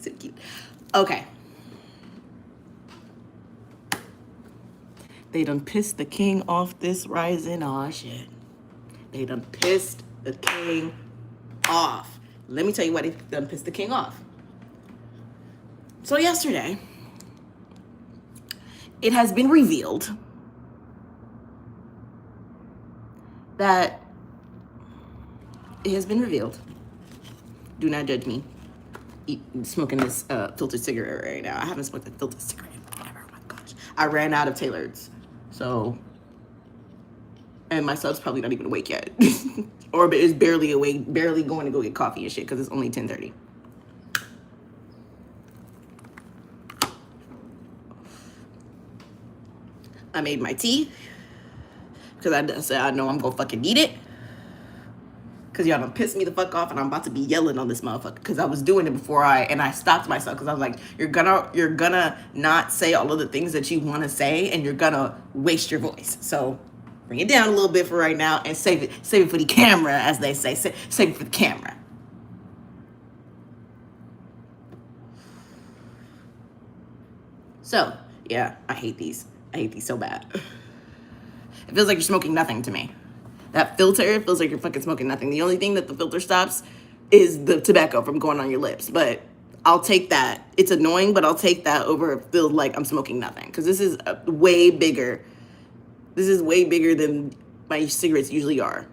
So cute. Okay. They done pissed the king off this rising. Aw, shit. They done pissed the king off. Let me tell you why they done pissed the king off. So yesterday, it has been revealed that do not judge me smoking this filtered cigarette right now. I haven't smoked a filtered cigarette forever. Oh my gosh. I ran out of Taylor's. So, and my son's probably not even awake yet. Or is barely awake, barely going to go get coffee and shit because it's only 10:30. I made my tea because I said I know I'm gonna fucking need it. Because y'all done pissed me the fuck off and I'm about to be yelling on this motherfucker. Because I was doing it before I stopped myself because I was like, you're gonna not say all of the things that you want to say and you're gonna waste your voice. So bring it down a little bit for right now and save it for the camera, as they say. Save it for the camera. So, yeah, I hate these. I hate these so bad. It feels like you're smoking nothing to me. That filter feels like you're fucking smoking nothing. The only thing that the filter stops is the tobacco from going on your lips. But I'll take that. It's annoying, but I'll take that over feel like I'm smoking nothing. Because this is way bigger. This is way bigger than my cigarettes usually are.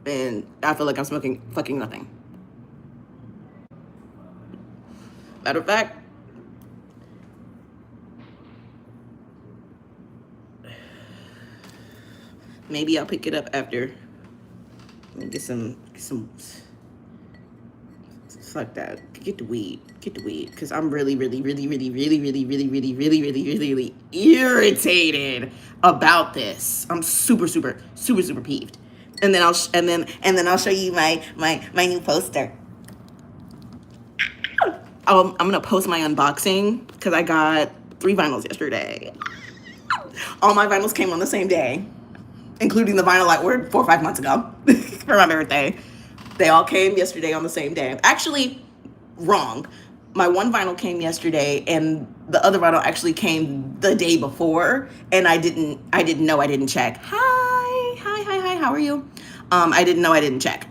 And I feel like I'm smoking fucking nothing. Matter of fact, maybe I'll pick it up after. Get some. Fuck that. Get the weed. Because I'm really irritated about this. I'm super peeved. And then I'll show you my new poster. I'm gonna post my unboxing because I got 3 vinyls yesterday. All my vinyls came on the same day, including the vinyl I ordered 4 or 5 months ago for my birthday. They all came yesterday on the same day. Actually, wrong. My one vinyl came yesterday, and the other vinyl actually came the day before, and I didn't know. I didn't check. Hi. How are you? I didn't know. I didn't check.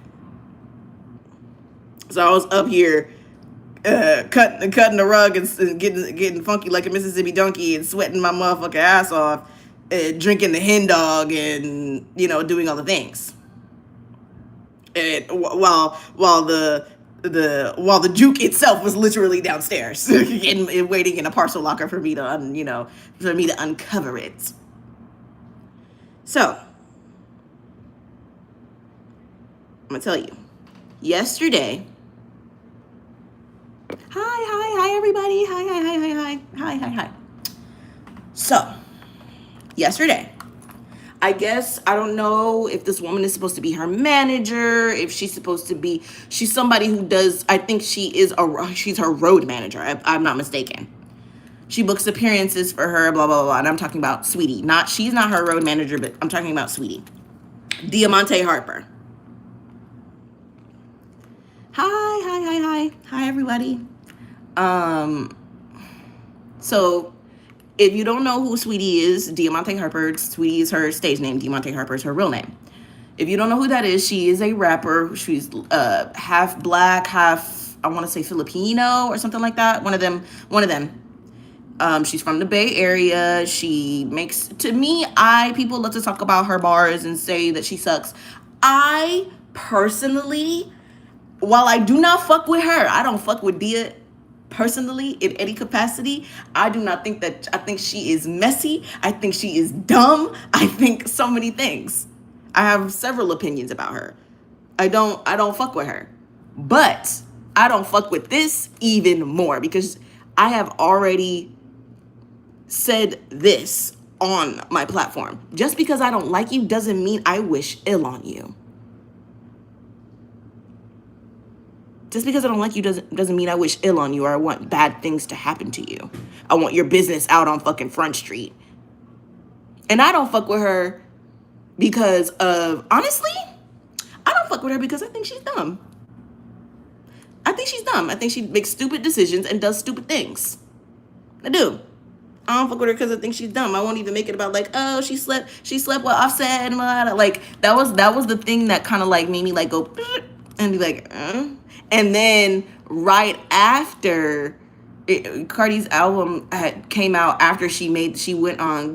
So I was up here cutting the rug and getting funky like a Mississippi donkey and sweating my motherfucking ass off, drinking the hen dog and doing all the things. And while the juke itself was literally downstairs and waiting in a parcel locker for me to uncover it. So I'm gonna tell you, yesterday. Hi everybody. Hi. So yesterday, I guess, I don't know if this woman is supposed to be her manager, if she's somebody who does, I think she's her road manager, I'm not mistaken. She books appearances for her, blah, blah, blah, and I'm talking about Sweetie. She's not her road manager, but I'm talking about Sweetie. Diamante Harper. Hi everybody. So if you don't know who Sweetie is, Diamante Harper, Sweetie is her stage name. Diamante Harper is her real name. If you don't know who that is, she is a rapper. She's half black, half, I want to say Filipino or something like that. One of them. She's from the Bay Area. She makes, to me, people love to talk about her bars and say that she sucks. I personally, while I do not fuck with her, I don't fuck with Dia personally in any capacity. I think she is messy. I think she is dumb. I think so many things. I have several opinions about her. I don't fuck with her. But I don't fuck with this even more because I have already said this on my platform. Just because I don't like you doesn't mean I wish ill on you. Just because I don't like you doesn't mean I wish ill on you or I want bad things to happen to you. I want your business out on fucking Front Street. And I don't fuck with her because of, honestly, I don't fuck with her because I think she's dumb. I think she's dumb. I think she makes stupid decisions and does stupid things. I do. I don't fuck with her because I think she's dumb. I won't even make it about like, oh, she slept with Offset and blah, blah. Like that was the thing that kind of like made me like go and be like, and then right after Cardi's album came out, after Diamante went on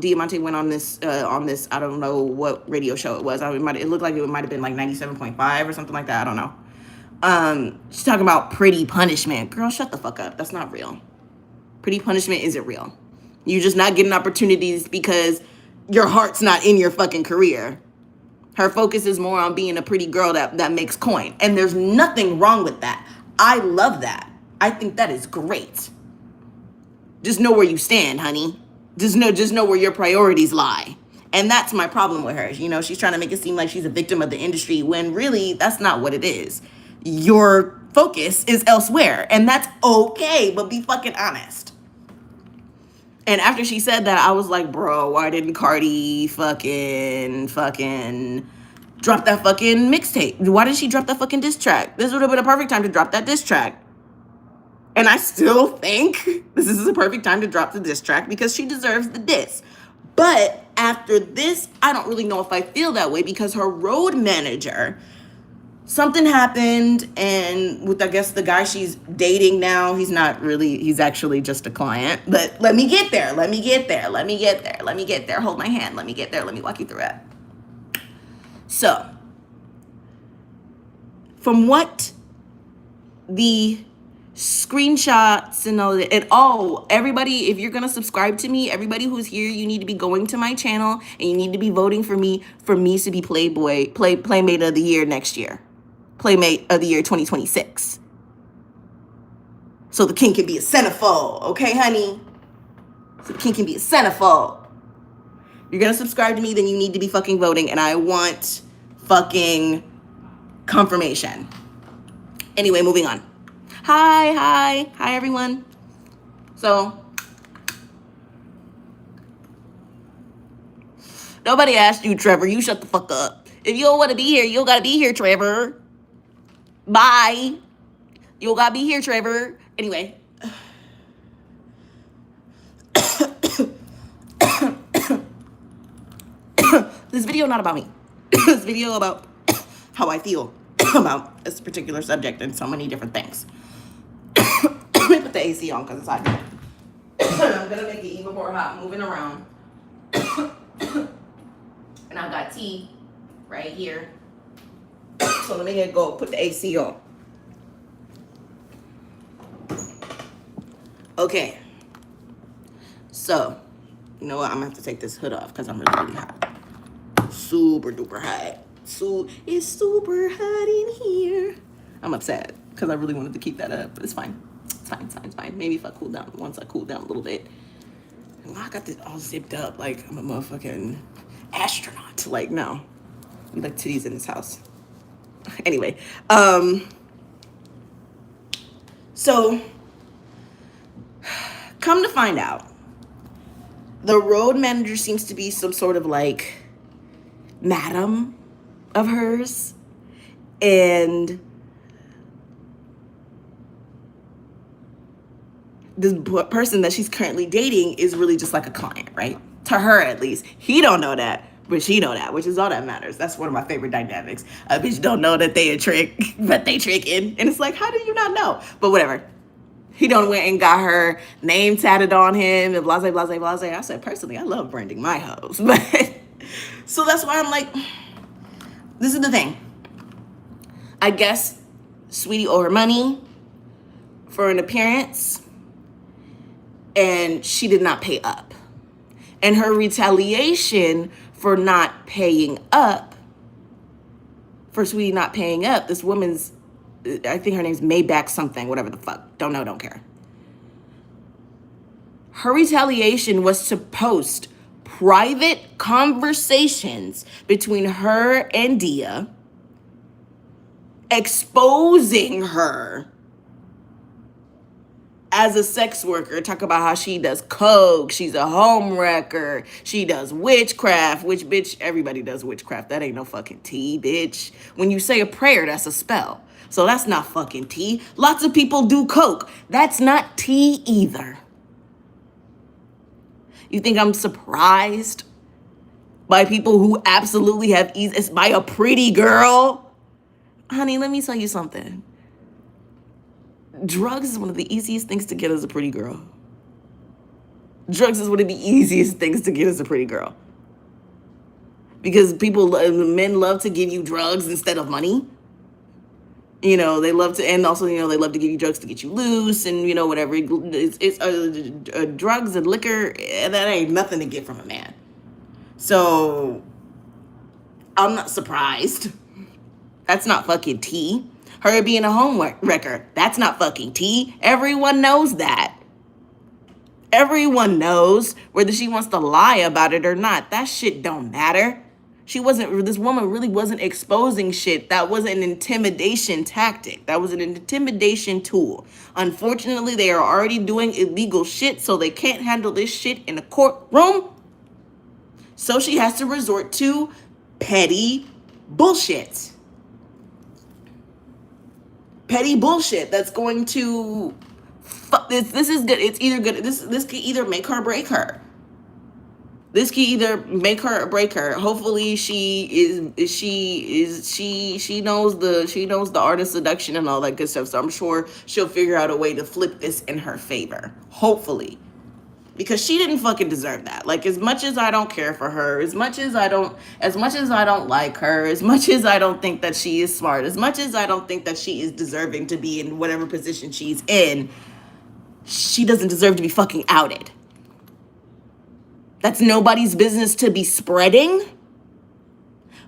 this I don't know what radio show it was. It looked like it might have been like 97.5 or something like that. I don't know. She's talking about Pretty Punishment. Girl, shut the fuck up. That's not real. Pretty Punishment isn't real. You're just not getting opportunities because your heart's not in your fucking career. Her focus is more on being a pretty girl that makes coin. And there's nothing wrong with that. I love that. I think that is great. Just know where you stand, honey. Just know where your priorities lie. And that's my problem with her. You know, she's trying to make it seem like she's a victim of the industry when really that's not what it is. Your focus is elsewhere. And that's okay, but be fucking honest. And after she said that, I was like, bro, why didn't Cardi fucking drop that fucking mixtape? Why did she drop that fucking diss track? This would have been a perfect time to drop that diss track. And I still think this is a perfect time to drop the diss track because she deserves the diss. But after this, I don't really know if I feel that way because her road manager, something happened, and with, I guess, the guy she's dating now, he's actually just a client. But let me get there. Hold my hand. Let me get there. Let me walk you through it. So, from what the screenshots and all that, everybody, if you're gonna subscribe to me, everybody who's here, you need to be going to my channel and you need to be voting for me to be Playmate of the Year next year. Playmate of the Year 2026. So the king can be a centerfold, okay, honey? So the king can be a centerfold. You're gonna subscribe to me, then you need to be fucking voting, and I want fucking confirmation. Anyway, moving on. Hi everyone. So, nobody asked you, Trevor. You shut the fuck up. If you don't want to be here, you don't gotta be here, Trevor. Bye. You don't gotta be here, Trevor. Anyway. This video not about me. This video about how I feel about this particular subject and so many different things. Let me put the AC on because it's hot. I'm gonna make it even more hot moving around. And I've got tea right here. So let me go put the AC on. Okay. So, you know what? I'm gonna have to take this hood off because I'm really hot. Super duper hot. So it's super hot in here. I'm upset because I really wanted to keep that up, but it's fine. It's fine. Maybe if I cool down, once I cool down a little bit. I got this all zipped up like I'm a motherfucking astronaut. Like, no. We like titties in this house. Anyway, so come to find out, the road manager seems to be some sort of like madam of hers, and this person that she's currently dating is really just like a client, right? To her, at least. He don't know that, but she know that, which is all that matters. That's one of my favorite dynamics. A bitch don't know that they a trick, but they tricking. And it's like, how do you not know? But whatever. He done went and got her name tatted on him and blase. I said, personally, I love branding my hoes. But so that's why I'm like, this is the thing. I guess Sweetie owed her money for an appearance, and she did not pay up. And her retaliation for not paying up, for Sweetie not paying up, this woman's, I think her name's Maybach something, whatever the fuck. Don't know, don't care. Her retaliation was to post private conversations between her and Dia, exposing her as a sex worker, talk about how she does coke, she's a home wrecker, she does witchcraft, which, bitch, everybody does witchcraft. That ain't no fucking tea, bitch. When you say a prayer, that's a spell. So that's not fucking tea. Lots of people do coke. That's not tea either. You think I'm surprised by people who absolutely have ease? It's by a pretty girl? Honey, let me tell you something. Drugs is one of the easiest things to get as a pretty girl. Drugs is one of the easiest things to get as a pretty girl. Because men love to give you drugs instead of money. You know, they love to, and also, you know, they love to give you drugs to get you loose and, you know, whatever. It's drugs and liquor, that ain't nothing to get from a man. So, I'm not surprised. That's not fucking tea. Her being a home wrecker, that's not fucking tea. Everyone knows that. Everyone knows whether she wants to lie about it or not. That shit don't matter. This woman really wasn't exposing shit. That was an intimidation tactic. That was an intimidation tool. Unfortunately, they are already doing illegal shit, so they can't handle this shit in a courtroom. So she has to resort to petty bullshit. Petty bullshit that's going to this is good. It's either good. This can either make her or break her. This can either make her or break her. Hopefully she knows the art of seduction and all that good stuff. So I'm sure she'll figure out a way to flip this in her favor. Hopefully. Because she didn't fucking deserve that. Like, as much as I don't care for her, as much as I don't like her, as much as I don't think that she is smart, as much as I don't think that she is deserving to be in whatever position she's in, she doesn't deserve to be fucking outed. That's nobody's business to be spreading,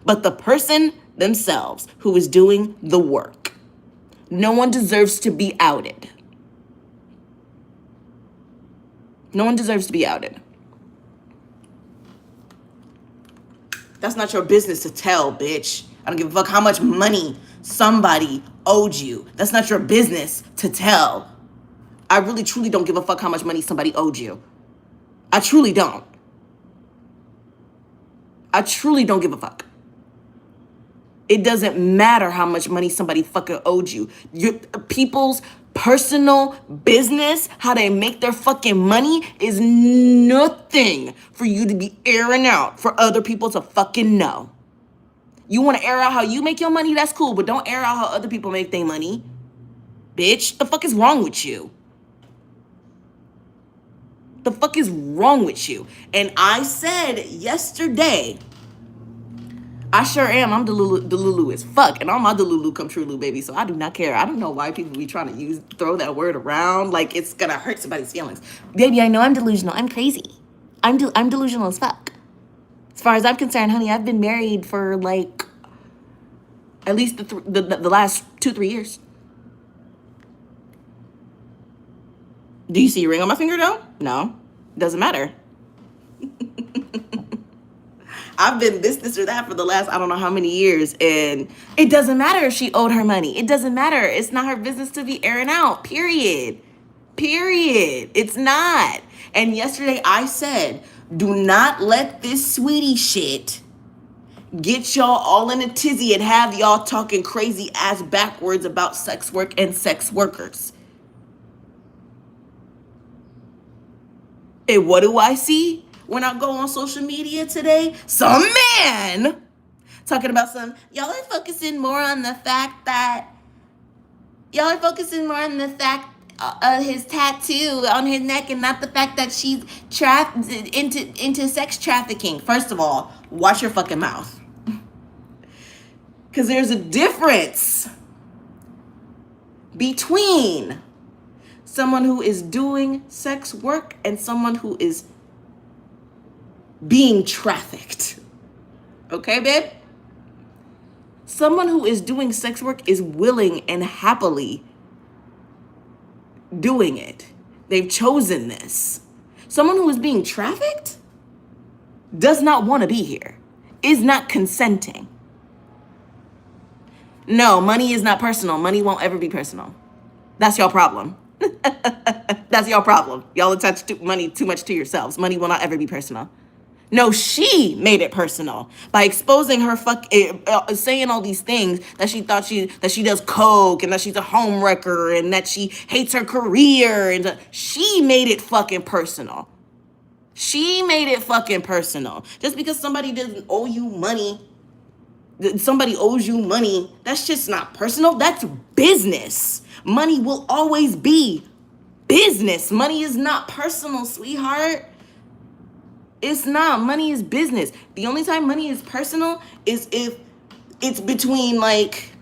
but the person themselves who is doing the work. No one deserves to be outed. No one deserves to be outed. That's not your business to tell, bitch. I don't give a fuck how much money somebody owed you. That's not your business to tell. I really, truly don't give a fuck how much money somebody owed you. I truly don't. I truly don't give a fuck. It doesn't matter how much money somebody fucking owed you. People's personal business, how they make their fucking money, is nothing for you to be airing out for other people to fucking know. You want to air out how you make your money? That's cool, but don't air out how other people make their money. Bitch, the fuck is wrong with you? The fuck is wrong with you? And I said yesterday, I sure am. I'm Delulu as fuck. And all my Delulu come true, baby. So I do not care. I don't know why people be trying to throw that word around like it's gonna hurt somebody's feelings. Baby, I know I'm delusional. I'm crazy. I'm delusional as fuck. As far as I'm concerned, honey, I've been married for like at least the last 2-3 years. Do you see a ring on my finger though? No. Doesn't matter. I've been this or that for the last I don't know how many years, and it doesn't matter if she owed her money. It doesn't matter. It's not her business to be airing out. Period. It's not. And yesterday I said, do not let this sweetie shit get y'all all in a tizzy and have y'all talking crazy ass backwards about sex work and sex workers. And what do I see when I go on social media today? Some man talking about y'all are focusing more on the fact his tattoo on his neck and not the fact that she's into sex trafficking. First of all, watch your fucking mouth. Because there's a difference between someone who is doing sex work and someone who is being trafficked. Okay, babe? Someone who is doing sex work is willing and happily doing it. They've chosen this. Someone who is being trafficked does not want to be here, is not consenting. No, money is not personal. Money won't ever be personal. That's your problem. That's your problem. Y'all attach money too much to yourselves. Money will not ever be personal. No, she made it personal by exposing her saying all these things that she does coke and that she's a home wrecker and that she hates her career and she made it fucking personal. She made it fucking personal. Just because somebody doesn't owe you money, somebody owes you money, that's just not personal. That's business. Money will always be business. Money is not personal, sweetheart. It's not. Money is business. The only time money is personal is if it's between like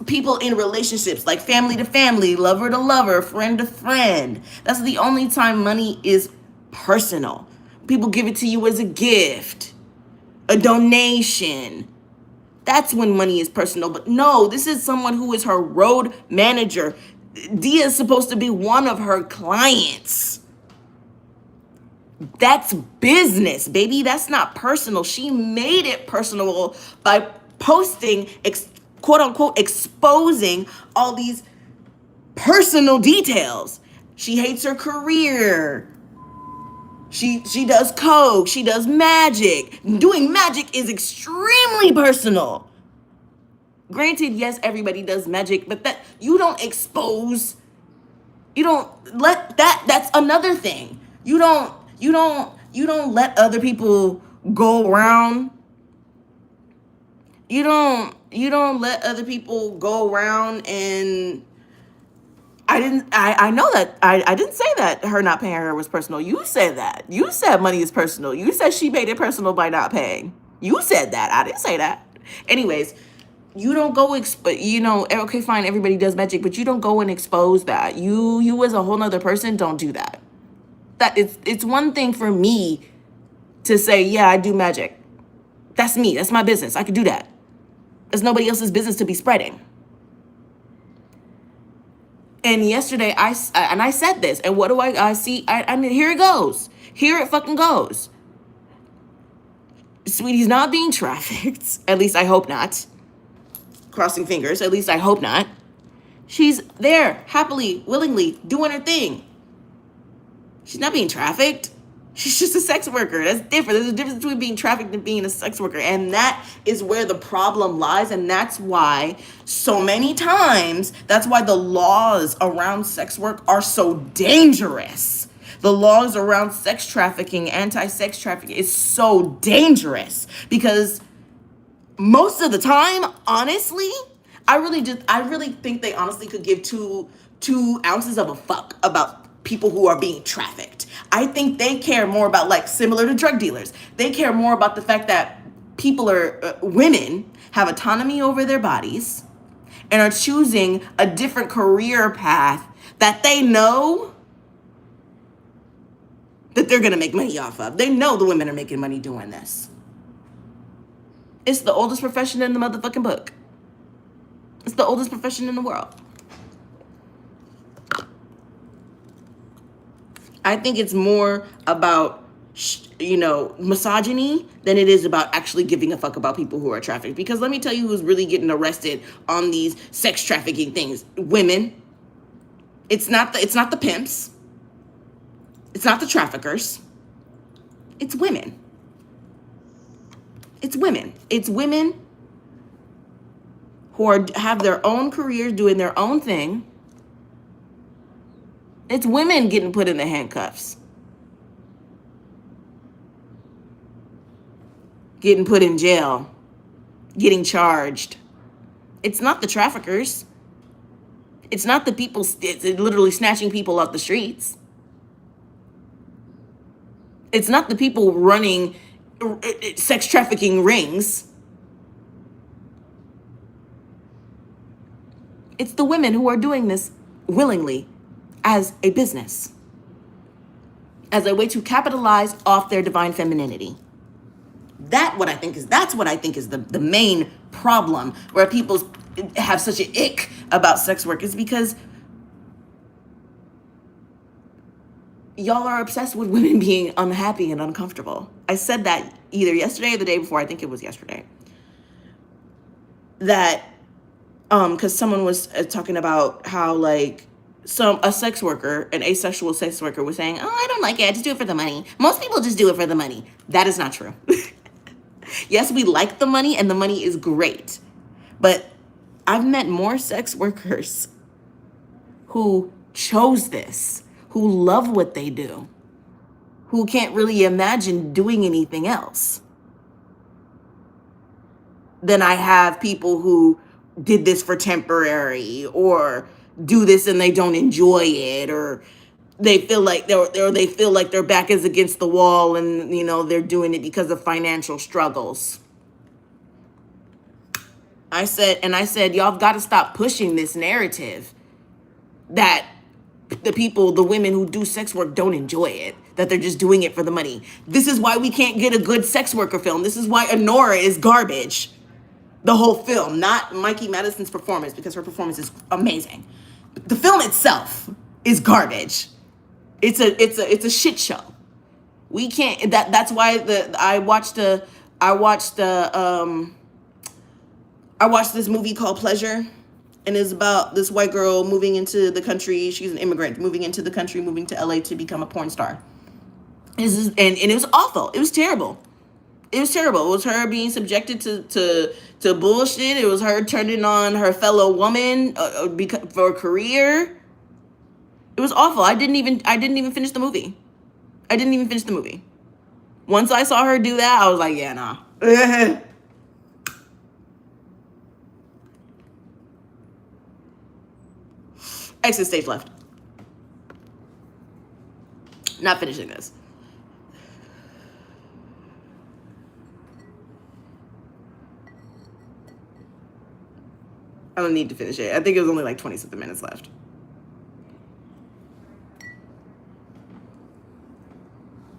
people in relationships, like family to family, lover to lover, friend to friend. That's the only time money is personal. People give it to you as a gift, a donation. That's when money is personal. But no, this is someone who is her road manager. Dia is supposed to be one of her clients. That's business, baby. That's not personal. She made it personal by posting, quote unquote, exposing all these personal details. She hates her career. She does coke. She does magic. Doing magic is extremely personal. Granted, yes, everybody does magic, but that you don't expose. You don't let that's another thing. You don't let other people go around. You don't let other people go around and I know that I didn't say that her not paying her was personal. You said that. You said money is personal. You said she made it personal by not paying. You said that. I didn't say that. Anyways, you don't go okay, fine, everybody does magic, but you don't go and expose that. You as a whole nother person don't do that. That it's one thing for me to say, yeah, I do magic. That's me. That's my business. I could do that. It's nobody else's business to be spreading. And yesterday I said this, and what do I see? I mean, here it goes. Here it fucking goes. Sweetie's not being trafficked. At least I hope not. Crossing fingers. At least I hope not. She's there, happily, willingly, doing her thing. She's not being trafficked. She's just a sex worker. That's different. There's a difference between being trafficked and being a sex worker. And that is where the problem lies. And that's why so many times, that's why the laws around sex work are so dangerous. The laws around sex trafficking, anti-sex trafficking is so dangerous. Because most of the time, honestly, I really think they honestly could give two ounces of a fuck about people who are being trafficked. I think they care more about, like, similar to drug dealers. They care more about the fact that women have autonomy over their bodies and are choosing a different career path that they know that they're going to make money off of. They know the women are making money doing this. It's the oldest profession in the motherfucking book. It's the oldest profession in the world. I think it's more about, misogyny than it is about actually giving a fuck about people who are trafficked. Because let me tell you who's really getting arrested on these sex trafficking things. Women. It's not the pimps. It's not the traffickers. It's women. It's women. It's women who have their own careers, doing their own thing. It's women getting put in the handcuffs. Getting put in jail. Getting charged. It's not the traffickers. It's not the people literally snatching people off the streets. It's not the people running sex trafficking rings. It's the women who are doing this willingly as a business, as a way to capitalize off their divine femininity. That's what I think is the main problem where people have such an ick about sex work, is because y'all are obsessed with women being unhappy and uncomfortable. I said that either yesterday or the day before. I think it was yesterday. That, because someone was talking about how, like, a sex worker, an asexual sex worker, was saying, "Oh, I don't like it. I just do it for the money. Most people just do it for the money." That is not true. Yes, we like the money, and the money is great, but I've met more sex workers who chose this, who love what they do, who can't really imagine doing anything else, than I have people who did this for temporary, or do this and they don't enjoy it, or they feel like they feel like their back is against the wall, and they're doing it because of financial struggles. I said, y'all got to stop pushing this narrative that the women who do sex work don't enjoy it, that they're just doing it for the money. This is why we can't get a good sex worker film. This is why Honora is garbage. The whole film, not Mikey Madison's performance, because her performance is amazing. The film itself is garbage. It's a shit show. We can't. That's why I watched this movie called Pleasure, and it's about this white girl moving into the country. She's an immigrant moving into the country, moving to LA to become a porn star. And it was awful. It was terrible. It was terrible. It was her being subjected to bullshit. It was her turning on her fellow woman for a career. It was awful. I didn't even finish the movie. I didn't even finish the movie. Once I saw her do that, I was like, yeah, nah. Exit stage left. Not finishing this. I don't need to finish it. I think it was only like 20-something minutes left.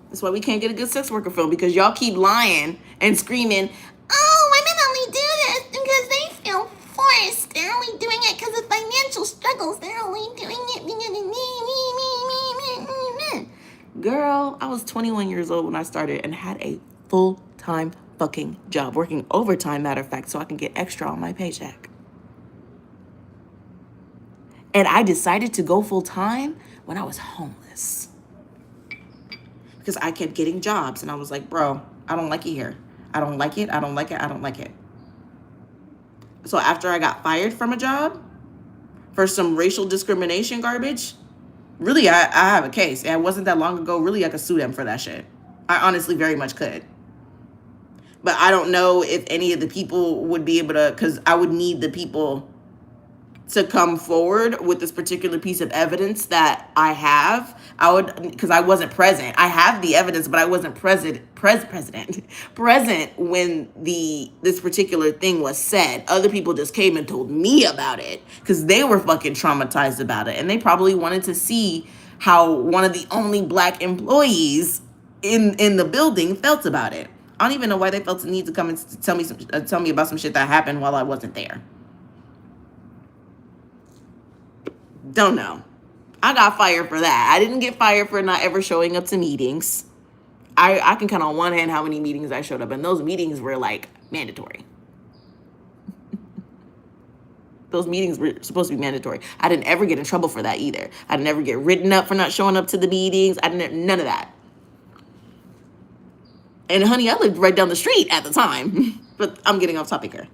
That's why we can't get a good sex worker film, because y'all keep lying and screaming, "Oh, women only do this because they feel forced. They're only doing it because of financial struggles. They're only doing it because of me." Girl, I was 21 years old when I started and had a full-time fucking job, working overtime, matter of fact, so I can get extra on my paycheck. And I decided to go full-time when I was homeless, because I kept getting jobs, and I was like, bro, I don't like it here. I don't like it. I don't like it. I don't like it. So after I got fired from a job for some racial discrimination garbage, really, I have a case. And it wasn't that long ago. Really, I could sue them for that shit. I honestly very much could. But I don't know if any of the people would be able to, because I would need the people to come forward with this particular piece of evidence that I have. Because I wasn't present. I have the evidence, but I wasn't present when this particular thing was said. Other people just came and told me about it because they were fucking traumatized about it, and they probably wanted to see how one of the only black employees in the building felt about it. I don't even know why they felt the need to come and tell me about some shit that happened while I wasn't there. Don't know. I got fired for that. I didn't get fired for not ever showing up to meetings. I can count on one hand how many meetings I showed up, and those meetings were like mandatory. Those meetings were supposed to be mandatory. I didn't ever get in trouble for that either. I didn't ever get written up for not showing up to the meetings. None of that. And honey, I lived right down the street at the time. But I'm getting off topic here.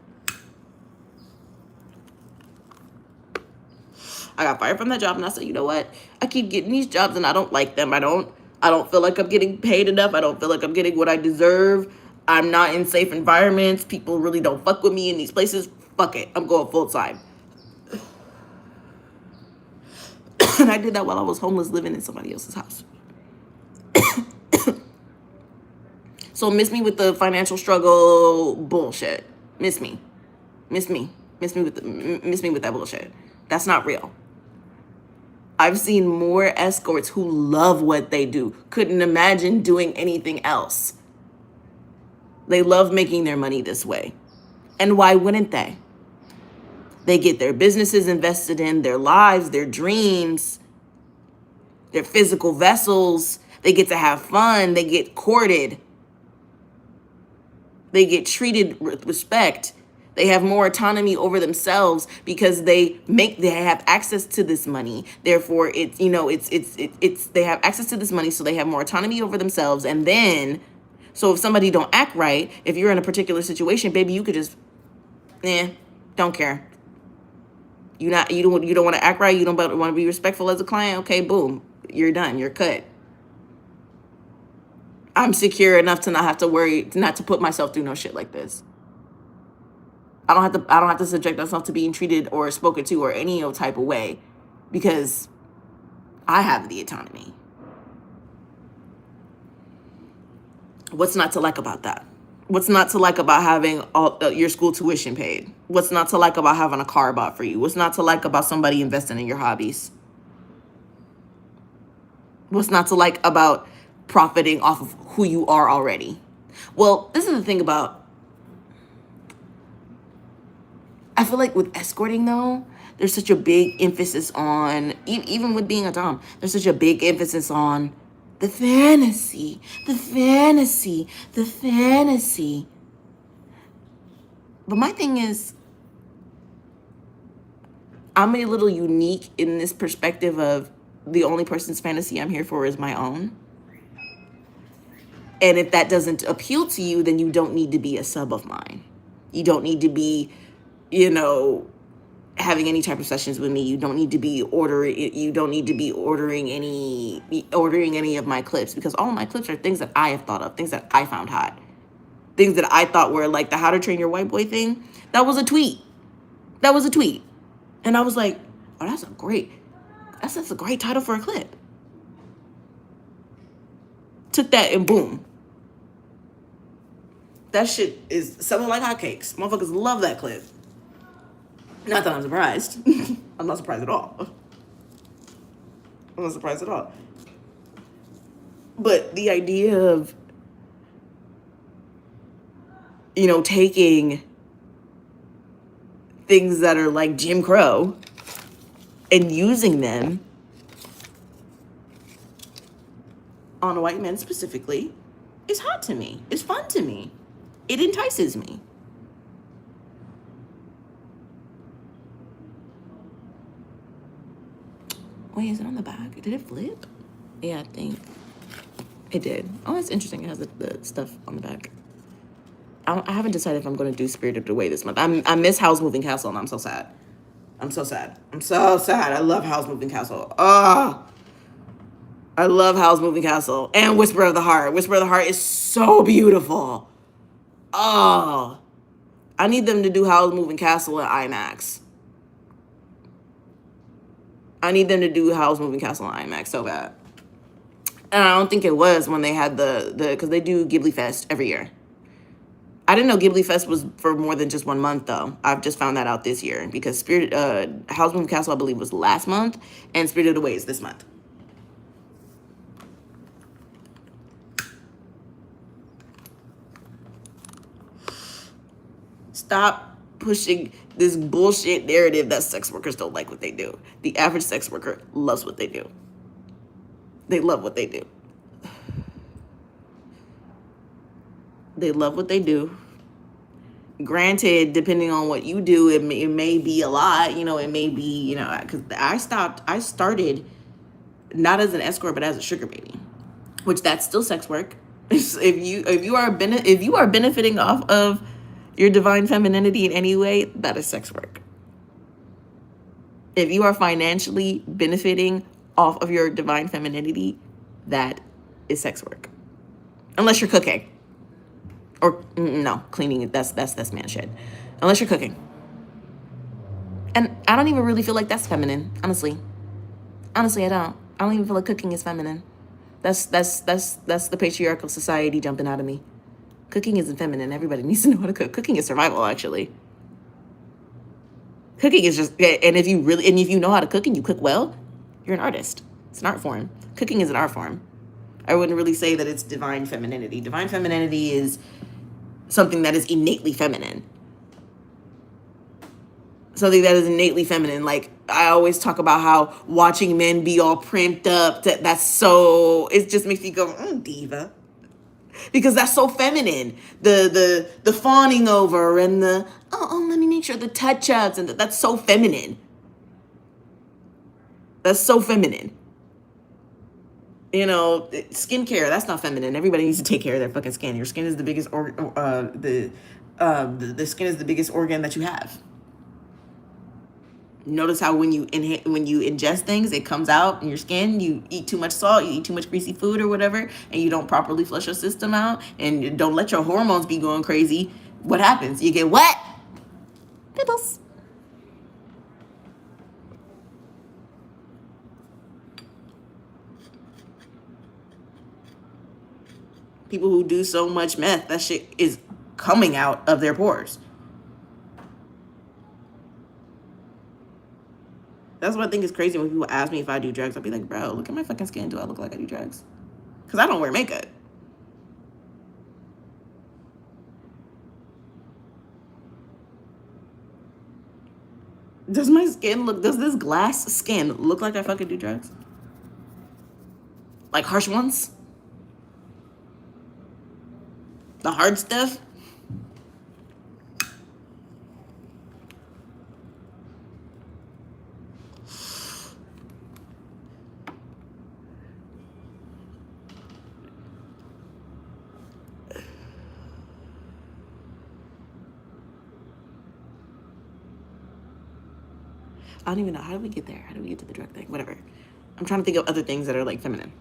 I got fired from that job, and I said, you know what? I keep getting these jobs and I don't like them. I don't feel like I'm getting paid enough. I don't feel like I'm getting what I deserve. I'm not in safe environments. People really don't fuck with me in these places. Fuck it. I'm going full time. And I did that while I was homeless, living in somebody else's house. So miss me with the financial struggle bullshit. Miss me with that bullshit. That's not real. I've seen more escorts who love what they do, couldn't imagine doing anything else. They love making their money this way. And why wouldn't they? They get their businesses invested in, their lives, their dreams, their physical vessels. They get to have fun. They get courted. They get treated with respect. They have more autonomy over themselves because they have access to this money. Therefore, it's they have access to this money, so they have more autonomy over themselves. And then, so if somebody don't act right, if you're in a particular situation, baby, you could just, don't care. You don't want to act right. You don't want to be respectful as a client. Okay, boom, you're done. You're cut. I'm secure enough to not have to worry, not to put myself through no shit like this. I don't have to subject myself to being treated or spoken to or any type of way because I have the autonomy. What's not to like about that? What's not to like about having all your school tuition paid? What's not to like about having a car bought for you? What's not to like about somebody investing in your hobbies? What's not to like about profiting off of who you are already? Well, this is the thing about, I feel like with escorting though, there's such a big emphasis on, even with being a dom, there's such a big emphasis on the fantasy, the fantasy, the fantasy. But my thing is, I'm a little unique in this perspective of the only person's fantasy I'm here for is my own. And if that doesn't appeal to you, then you don't need to be a sub of mine. You don't need to be, having any type of sessions with me. You don't need to be ordering any of my clips, because all of my clips are things that I have thought of, things that I found hot, things that I thought were like the How to Train Your White Boy thing. That was a tweet. And I was like, oh, that's a great title for a clip. Took that and boom. That shit is selling like hotcakes. Motherfuckers love that clip. Not that I'm surprised. I'm not surprised at all. I'm not surprised at all. But the idea of, taking things that are like Jim Crow and using them on white men specifically is hot to me. It's fun to me. It entices me. Wait, is it on the back? Did it flip? Yeah, I think it did. Oh, that's interesting. It has the stuff on the back. I haven't decided if I'm going to do Spirited Away this month. I miss Howl's Moving Castle, and I'm so sad. I'm so sad. I love Howl's Moving Castle. Oh, I love Howl's Moving Castle. And Whisper of the Heart. Whisper of the Heart is so beautiful. Oh, I need them to do Howl's Moving Castle in IMAX. I need them to do Howl's Moving Castle in IMAX so bad. And I don't think it was when they had because they do Ghibli Fest every year. I didn't know Ghibli Fest was for more than just 1 month, though. I've just found that out this year because Howl's Moving Castle, I believe, was last month, and Spirited Away is this month. Stop pushing this bullshit narrative that sex workers don't like what they do. The average sex worker loves what they do. They love what they do. They love what they do. Granted, depending on what you do, it may be a lot. It may be, because I started not as an escort, but as a sugar baby, which that's still sex work. If you are benefiting off of your divine femininity in any way, that is sex work. If you are financially benefiting off of your divine femininity, that is sex work. Unless you're cooking. Or no, cleaning, that's man shit. Unless you're cooking. And I don't even really feel like that's feminine, honestly. Honestly, I don't. I don't even feel like cooking is feminine. That's the patriarchal society jumping out of me. Cooking isn't feminine. Everybody needs to know how to cook. Cooking is survival, actually. Cooking is just, and if you know how to cook and you cook well, you're an artist. It's an art form. Cooking is an art form. I wouldn't really say that it's divine femininity. Divine femininity is something that is innately feminine. Something that is innately feminine. Like, I always talk about how watching men be all primped up, it just makes me go, diva. Because that's so feminine. The fawning over and the let me make sure the touch ups, and that's so feminine. That's so feminine. You know, skincare, that's not feminine. Everybody needs to take care of their fucking skin. Your skin is the biggest the skin is the biggest organ that you have. Notice how when you ingest things, it comes out in your skin. You eat too much salt, you eat too much greasy food or whatever, and you don't properly flush your system out, and you don't let your hormones be going crazy. What happens? You get what? Pimples. People who do so much meth, that shit is coming out of their pores. That's what I think is crazy when people ask me if I do drugs. I'll be like, bro, look at my fucking skin. Do I look like I do drugs? Because I don't wear makeup. Does this glass skin look like I fucking do drugs? Like harsh ones? The hard stuff? I don't even know. How do we get there? How do we get to the drug thing? Whatever. I'm trying to think of other things that are like feminine.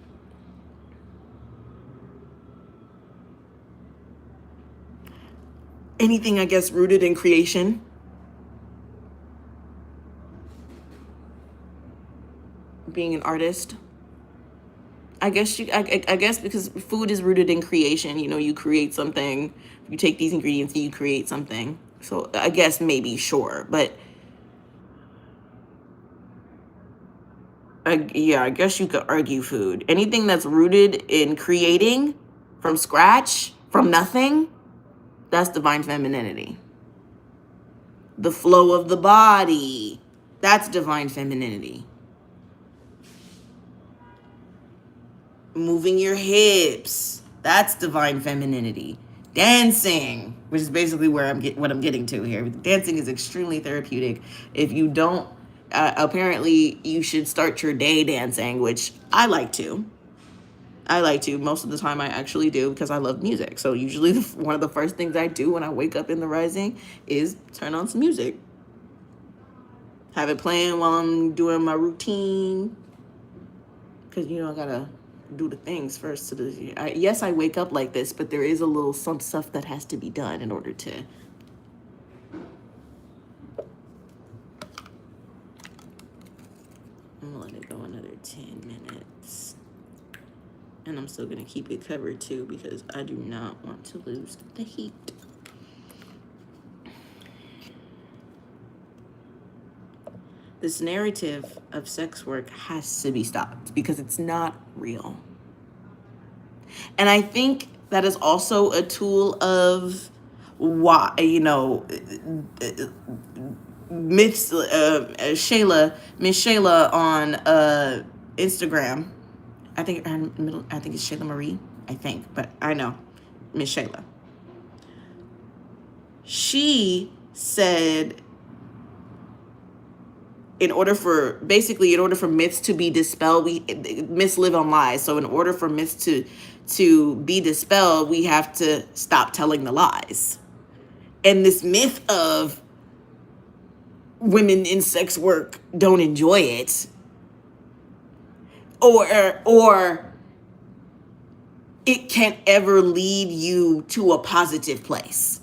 Anything, I guess, rooted in creation. Being an artist. I guess because food is rooted in creation. You know, you create something. You take these ingredients and you create something. So I guess maybe, sure. But I guess you could argue food. Anything that's rooted in creating from scratch, from nothing, that's divine femininity. The flow of the body, that's divine femininity. Moving your hips, that's divine femininity. Dancing, which is basically what I'm getting to here. Dancing is extremely therapeutic. If you don't, apparently you should start your day dancing, which I like to. Most of the time I actually do because I love music. So usually one of the first things I do when I wake up in the rising is turn on some music. Have it playing while I'm doing my routine. Because, you know, I gotta do the things first. Yes, I wake up like this, but there is some stuff that has to be done in order to. I'm gonna let it go another 10 minutes. And I'm still gonna keep it covered too because I do not want to lose the heat. This narrative of sex work has to be stopped because it's not real. And I think that is also a tool of why, you know, Miss Shayla on Instagram. I think it's Shayla Marie. I think, but I know Miss Shayla. She said, in order for myths to be dispelled, myths live on lies. So in order for myths to be dispelled, we have to stop telling the lies. And this myth of women in sex work don't enjoy it, or it can't ever lead you to a positive place.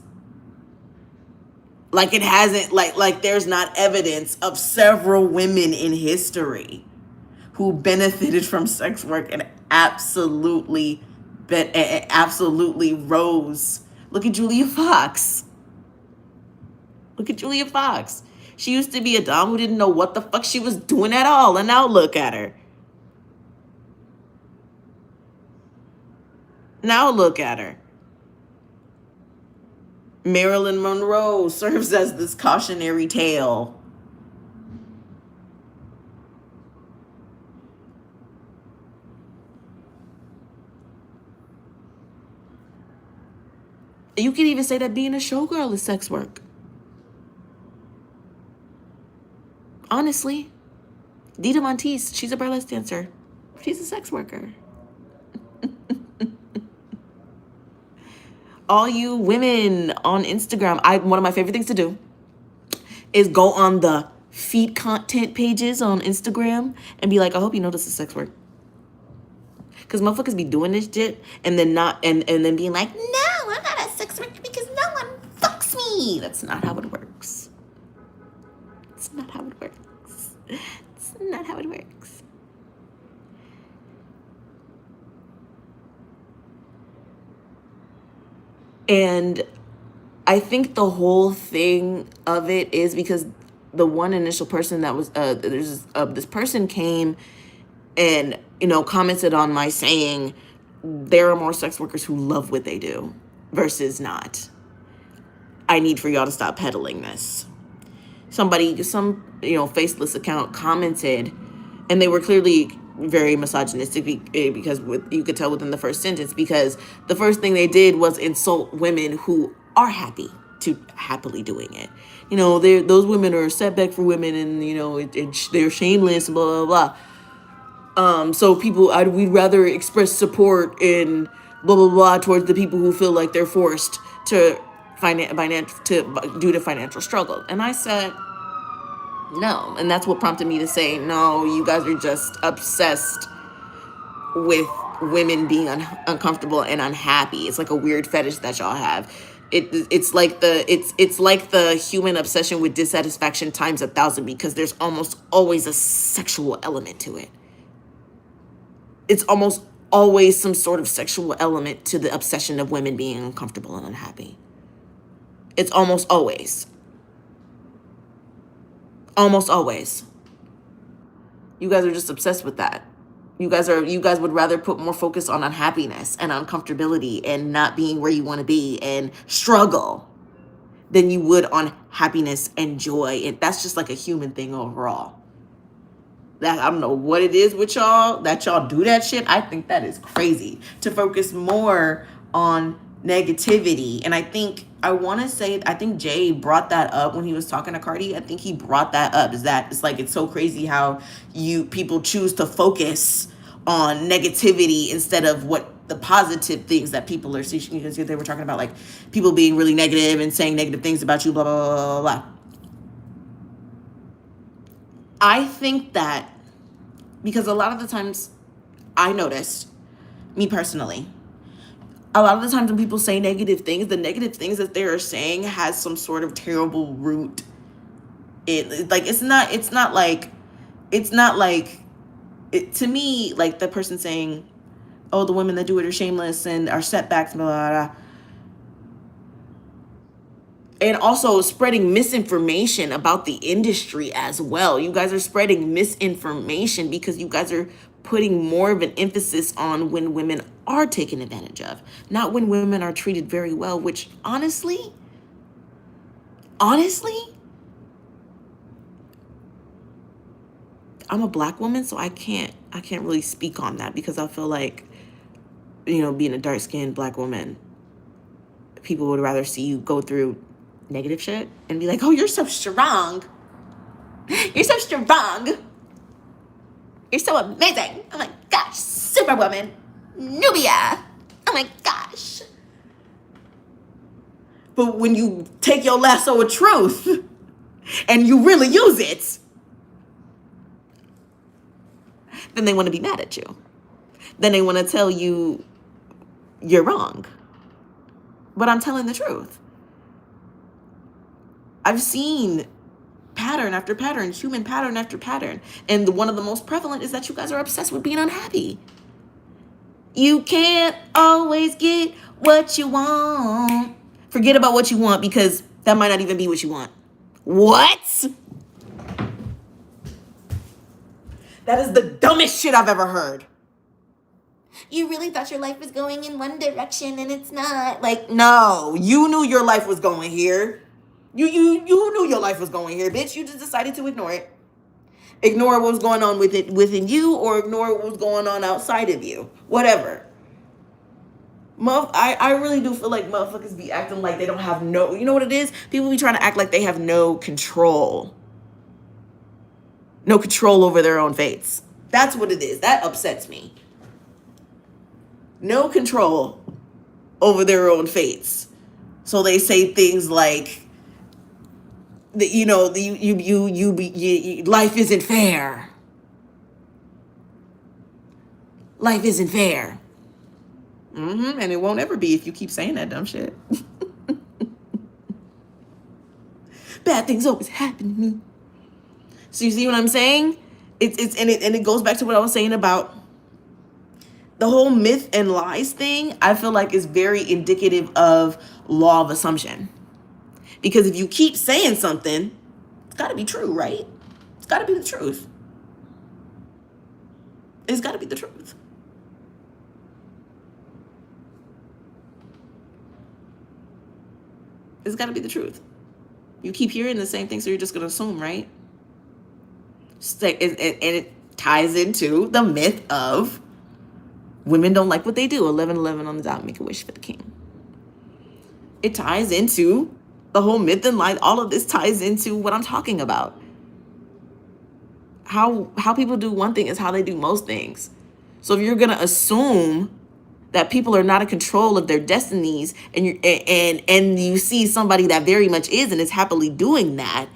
Like it hasn't, like there's not evidence of several women in history who benefited from sex work and absolutely rose. Look at Julia Fox. She used to be a dom who didn't know what the fuck she was doing at all, and now look at her. Marilyn Monroe serves as this cautionary tale. You can even say that being a showgirl is sex work. Honestly, Dita Monteith, she's a burlesque dancer. She's a sex worker. All you women on Instagram, one of my favorite things to do is go on the feed content pages on Instagram and be like, I hope you know this is sex work. Because motherfuckers be doing this shit and then then being like, no, I'm not a sex worker because no one fucks me. That's not how it works. It's not how it works. It's not how it works. And I think the whole thing of it is because the one initial person that was this person came and commented on my saying there are more sex workers who love what they do versus not. I need for y'all to stop peddling this. Some faceless account commented, and they were clearly very misogynistic because you could tell within the first sentence, because the first thing they did was insult women who are happily doing it. Those women are a setback for women, and they're shameless, blah blah blah. So we'd rather express support and blah blah blah towards the people who feel like they're forced to due to financial struggle. And I said, no. And that's what prompted me to say, no, you guys are just obsessed with women being uncomfortable and unhappy. It's like a weird fetish that y'all have. It's like the human obsession with dissatisfaction times 1,000, because there's almost always a sexual element to it. It's almost always some sort of sexual element to the obsession of women being uncomfortable and unhappy. It's almost always. Almost always. You guys are just obsessed with that. You guys would rather put more focus on unhappiness and uncomfortability and not being where you want to be and struggle than you would on happiness and joy. And that's just like a human thing overall. That I don't know what it is with y'all that y'all do that shit. I think that is crazy to focus more on negativity. And I think Jay brought that up when he was talking to Cardi. I think he brought that up, is that it's so crazy how people choose to focus on negativity instead of what the positive things that people are seeing. Because they were talking about like people being really negative and saying negative things about you, blah blah blah blah blah. I think that because a lot of the times I noticed, me personally, a lot of the times when people say negative things, the negative things that they are saying has some sort of terrible root. It's not like to me, like the person saying, oh, the women that do it are shameless and are setbacks, blah, blah, blah. And also spreading misinformation about the industry as well. You guys are spreading misinformation because you guys are putting more of an emphasis on when women are taken advantage of, not when women are treated very well, which honestly, I'm a Black woman, so I can't really speak on that, because I feel like, being a dark-skinned Black woman, people would rather see you go through negative shit and be like, oh, you're so strong. You're so strong. You're so amazing. Oh my gosh, Superwoman. Nubia. Oh my gosh. But when you take your lasso of truth and you really use it, then they want to be mad at you. Then they want to tell you you're wrong. But I'm telling the truth. I've seen pattern after pattern, human pattern after pattern. And one of the most prevalent is that you guys are obsessed with being unhappy. You can't always get what you want. Forget about what you want, because that might not even be what you want. What? That is the dumbest shit I've ever heard. You really thought your life was going in one direction and it's not. Like, no, you knew your life was going here. You knew your life was going here, bitch. You just decided to ignore it. Ignore what was going on within you, or ignore what was going on outside of you. Whatever. I really do feel like motherfuckers be acting like they don't have no, you know what it is? People be trying to act like they have no control. No control over their own fates. That's what it is. That upsets me. No control over their own fates. So they say things like, life isn't fair. Life isn't fair. And it won't ever be if you keep saying that dumb shit. Bad things always happen to me. So you see what I'm saying? It goes back to what I was saying about the whole myth and lies thing. I feel like is very indicative of law of assumption. Because if you keep saying something, it's got to be true, right? It's got to be the truth. It's got to be the truth. It's got to be the truth. You keep hearing the same thing, so you're just going to assume, right? And it ties into the myth of women don't like what they do. 11:11 on the dot, make a wish for the king. It ties into the whole myth and lie. All of this ties into what I'm talking about. How people do one thing is how they do most things. So if you're going to assume that people are not in control of their destinies, and you see somebody that very much is and is happily doing that,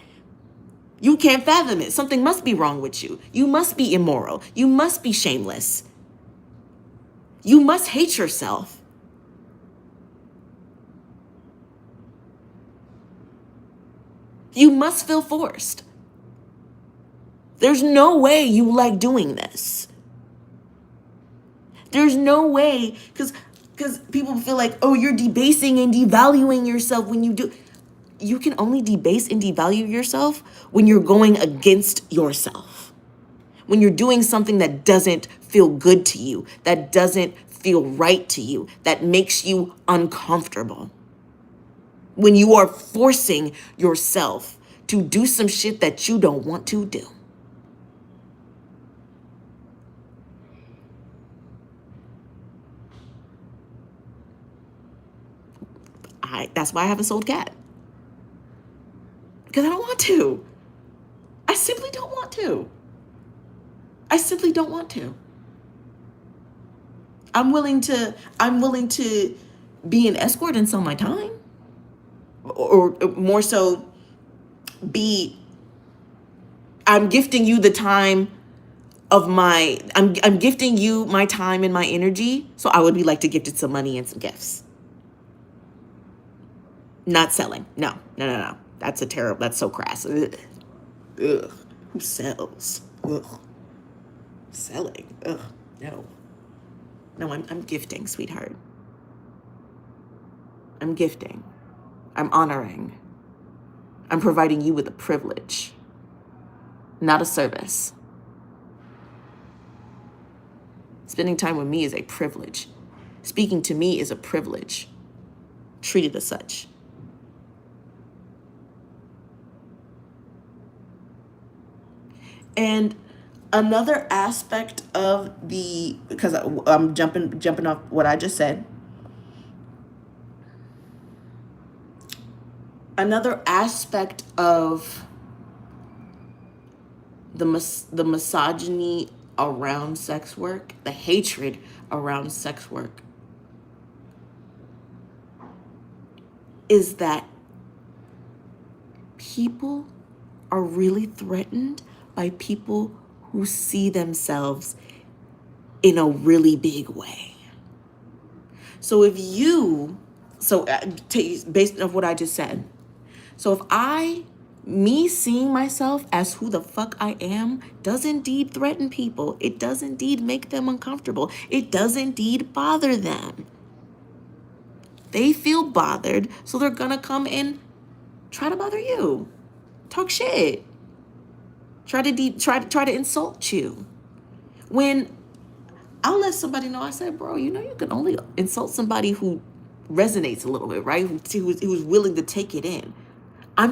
you can't fathom it. Something must be wrong with you. You must be immoral. You must be shameless. You must hate yourself. You must feel forced. There's no way you like doing this. There's no way, because people feel like, oh, you're debasing and devaluing yourself when you do. You can only debase and devalue yourself when you're going against yourself. When you're doing something that doesn't feel good to you, that doesn't feel right to you, that makes you uncomfortable. When you are forcing yourself to do some shit that you don't want to do. That's why I haven't sold cat. Because I don't want to. I simply don't want to. I simply don't want to. I'm willing to be an escort and sell my time. Or more so, I'm gifting you the time of I'm gifting you my time and my energy. So I would be like to gift it some money and some gifts. Not selling. No. That's so crass. Ugh. Who sells? Ugh. Selling. Ugh. No, I'm gifting, sweetheart. I'm gifting. I'm honoring. I'm providing you with a privilege, not a service. Spending time with me is a privilege. Speaking to me is a privilege. Treat it as such. And another aspect of because I'm jumping off what I just said. Another aspect of the misogyny around sex work, the hatred around sex work, is that people are really threatened by people who see themselves in a really big way. So based on what I just said, so if me seeing myself as who the fuck I am does indeed threaten people, it does indeed make them uncomfortable, it does indeed bother them. They feel bothered, so they're gonna come and try to bother you, talk shit, try to insult you. When I'll let somebody know, I said, bro, you can only insult somebody who resonates a little bit, right? Who's willing to take it in. I'm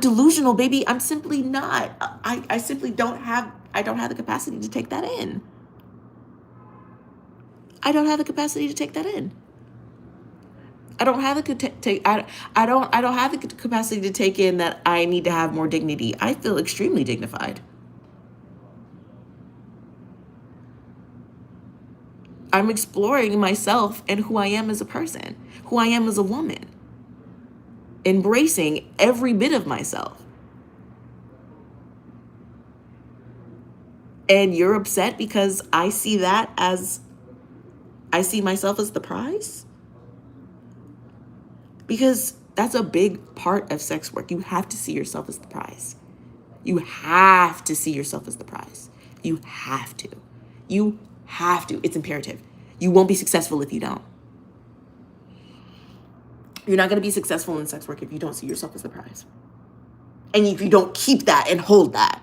delusional, baby. I'm simply not. I simply don't have the capacity to take that in. I don't have the capacity to take that in. I don't have the I don't have the capacity to take in that I need to have more dignity. I feel extremely dignified. I'm exploring myself and who I am as a person, who I am as a woman, embracing every bit of myself. And you're upset because I see myself as the prize? Because that's a big part of sex work. You have to see yourself as the prize. You have to see yourself as the prize. You have to. You have to. It's imperative. You won't be successful if you don't. You're not going to be successful in sex work if you don't see yourself as the prize. And if you don't keep that and hold that.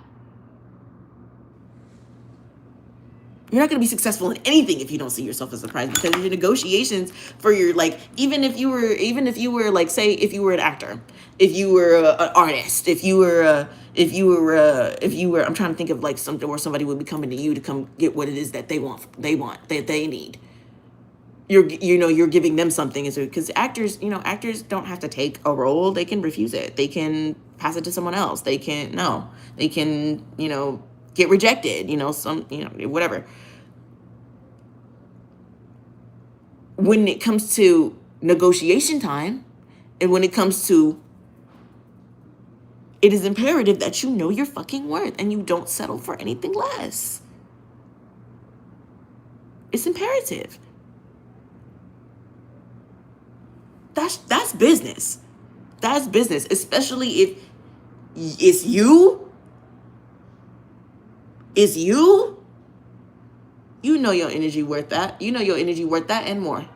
You're not going to be successful in anything if you don't see yourself as the prize, because your negotiations for your, like, even if you were like, say, if you were an actor, if you were an artist, if you were I'm trying to think of like something where somebody would be coming to you to come get what it is that they need. You're giving them something, because actors don't have to take a role. They can refuse it. They can pass it to someone else. They can get rejected, whatever. When it comes to negotiation time, and when it comes to, it is imperative that you know your fucking worth and you don't settle for anything less. It's imperative. That's business. That's business, especially if it's you. It's you. You know your energy worth that. You know your energy worth that and more.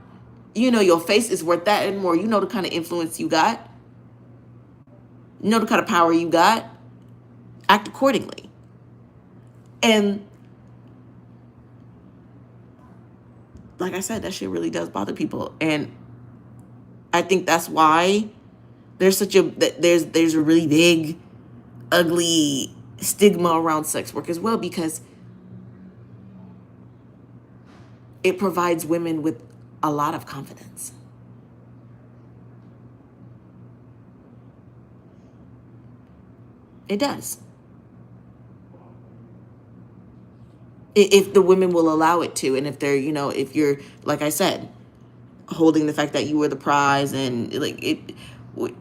You know your face is worth that and more. You know the kind of influence you got. You know the kind of power you got. Act accordingly. And like I said, that shit really does bother people. And I think that's why there's a really big, ugly stigma around sex work as well, because it provides women with a lot of confidence. It does. If the women will allow it to, and if they're, if you're, like I said, holding the fact that you were the prize, and like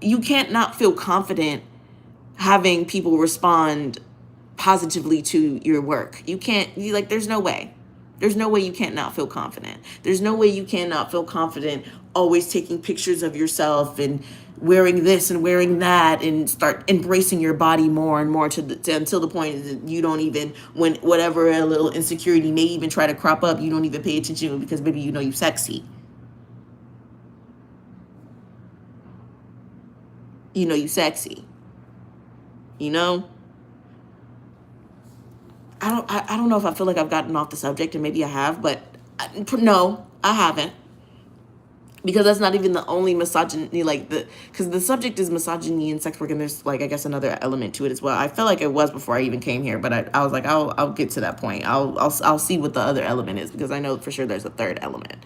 you can't not feel confident having people respond positively to your work. There's no way. There's no way you can't not feel confident. There's no way you cannot feel confident always taking pictures of yourself and wearing this and wearing that, and start embracing your body more and more until the point that you don't even, when whatever a little insecurity may even try to crop up, you don't even pay attention, because maybe you're sexy. You sexy. I don't know if I feel like I've gotten off the subject, and maybe I have, but no, I haven't. Because that's not even the only misogyny, because the subject is misogyny and sex work, and there's, I guess, another element to it as well. I feel like it was before I even came here, but I was like, I'll get to that point. I'll see what the other element is, because I know for sure there's a third element.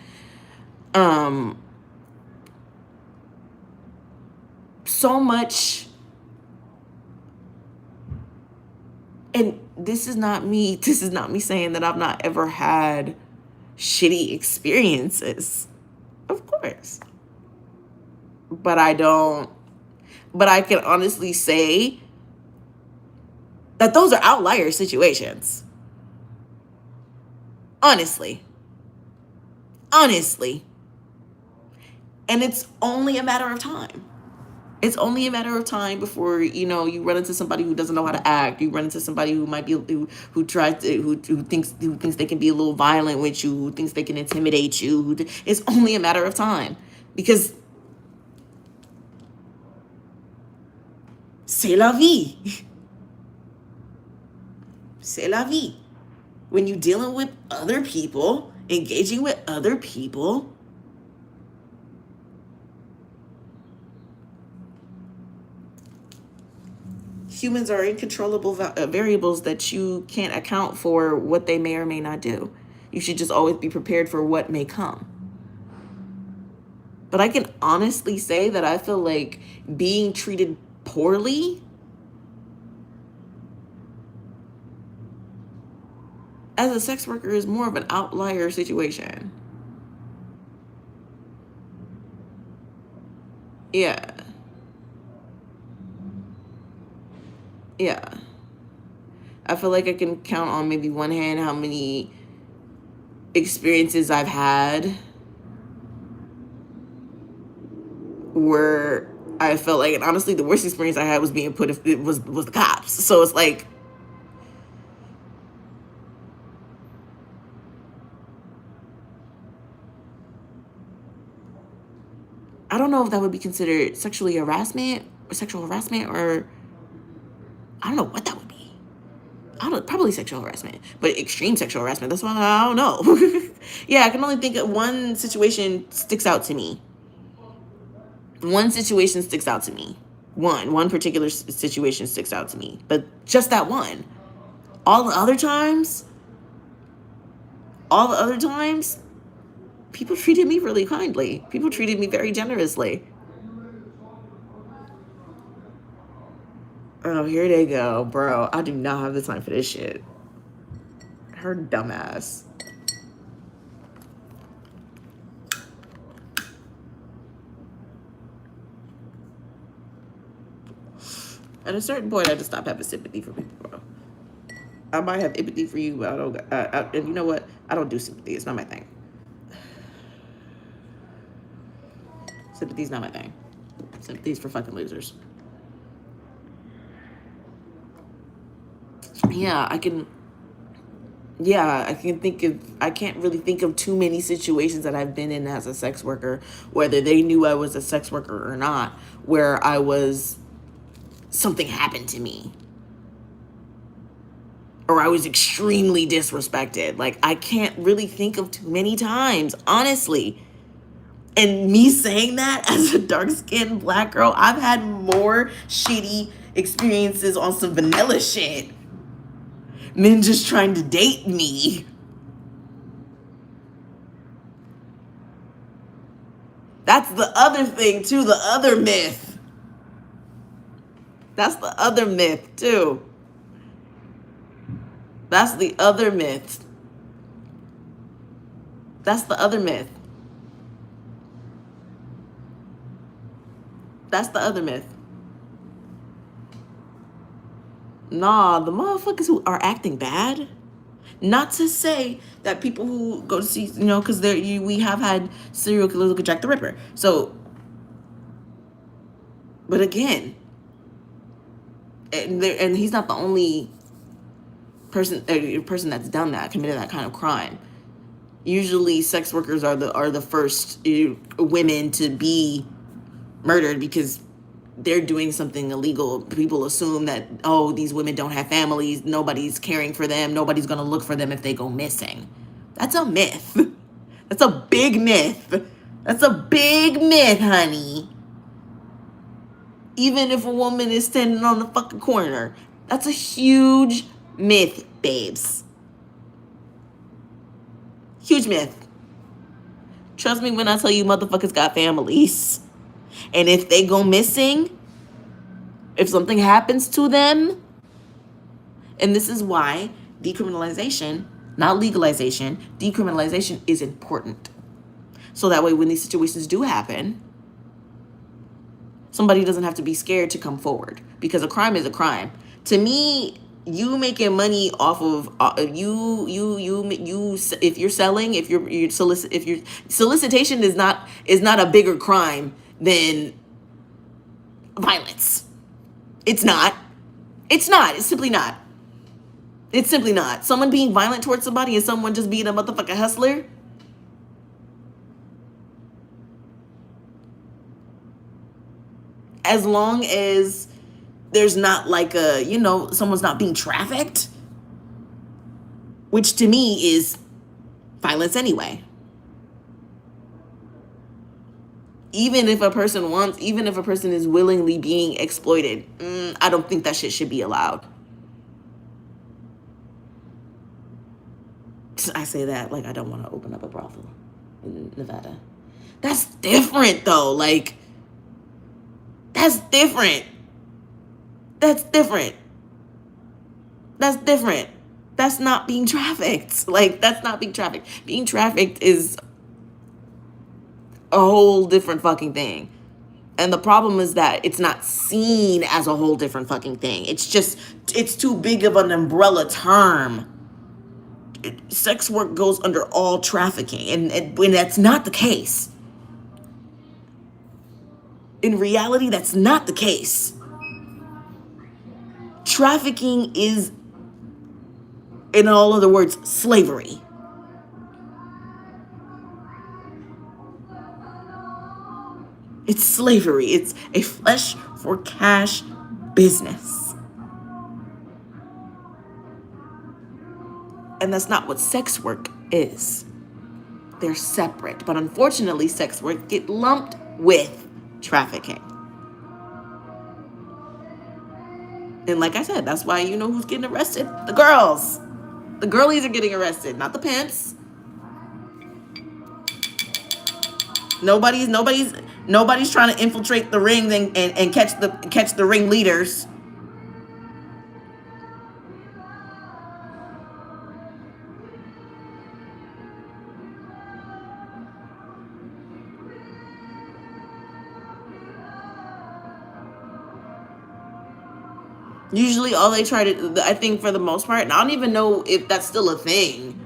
So much, and this is not me saying that I've not ever had shitty experiences. Of course. But I can honestly say that those are outlier situations. Honestly. And it's only a matter of time. It's only a matter of time before, you run into somebody who doesn't know how to act. You run into somebody who might be, who thinks they can be a little violent with you, who thinks they can intimidate you. It's only a matter of time, because c'est la vie. C'est la vie. When you're dealing with other people, engaging with other people, humans are uncontrollable variables that you can't account for what they may or may not do. You should just always be prepared for what may come. But I can honestly say that I feel like being treated poorly as a sex worker is more of an outlier situation. Yeah. Yeah. I feel like I can count on maybe one hand how many experiences I've had where I felt like, and honestly, the worst experience I had was being put, it was the cops. So it's like, I don't know if that would be considered sexual harassment, or I don't know what that would be. I don't, probably sexual harassment, but extreme sexual harassment. That's why I don't know. Yeah, I can only think of one situation sticks out to me. One situation sticks out to me. One particular situation sticks out to me, but just that one. All the other times, all the other times, people treated me really kindly. People treated me very generously. Oh, here they go, bro. I do not have the time for this shit. Her dumbass. At a certain point, I just stopped having sympathy for people, bro. I might have empathy for you, but I don't. And you know what? I don't do sympathy. It's not my thing. Sympathy's not my thing. Sympathy's for fucking losers. Yeah, I can. Yeah, I can't really think of too many situations that I've been in as a sex worker, whether they knew I was a sex worker or not, where something happened to me, or I was extremely disrespected. Like, I can't really think of too many times, honestly. And me saying that as a dark-skinned black girl, I've had more shitty experiences on some vanilla shit. Men just trying to date me. That's the other thing, too, the other myth. That's the other myth, too. That's the other myth. That's the other myth. That's the other myth. Nah, the motherfuckers who are acting bad. Not to say that people who go to see, because we have had serial killers look at Jack the Ripper. So, but again, and he's not the only person that's done that, committed that kind of crime. Usually, sex workers are the first women to be murdered because they're doing something illegal. People assume that, oh, these women don't have families, nobody's caring for them, nobody's gonna look for them if they go missing. That's a myth. That's a big myth. That's a big myth, honey. Even if a woman is standing on the fucking corner, that's a huge myth, babes. Huge myth. Trust me when I tell you, motherfuckers got families. And if they go missing, if something happens to them, and this is why decriminalization, not legalization, decriminalization is important. So that way when these situations do happen, somebody doesn't have to be scared to come forward, because a crime is a crime. To me, you making money off of if you're selling, if you're solicitation is not a bigger crime than violence. It's not. It's not. It's simply not. It's simply not. Someone being violent towards somebody and someone just being a motherfucking hustler. As long as there's not like someone's not being trafficked, which to me is violence anyway. Even if a person is willingly being exploited, I don't think that shit should be allowed. I say that like I don't want to open up a brothel in Nevada. That's different though. Like, that's different. That's different. That's different. That's not being trafficked. Like, that's not being trafficked. Being trafficked is a whole different fucking thing. And the problem is that it's not seen as a whole different fucking thing. It's just, it's too big of an umbrella term. Sex work goes under all trafficking, and when that's not the case. In reality, that's not the case. Trafficking is, in all other words, slavery. It's slavery. It's a flesh for cash business. And that's not what sex work is. They're separate. But unfortunately, sex work get lumped with trafficking. And like I said, that's why you know who's getting arrested? The girls. The girlies are getting arrested, not the pimps. Nobody's trying to infiltrate the ring and catch the ring leaders. Usually all they try to, I think for the most part, and I don't even know if that's still a thing.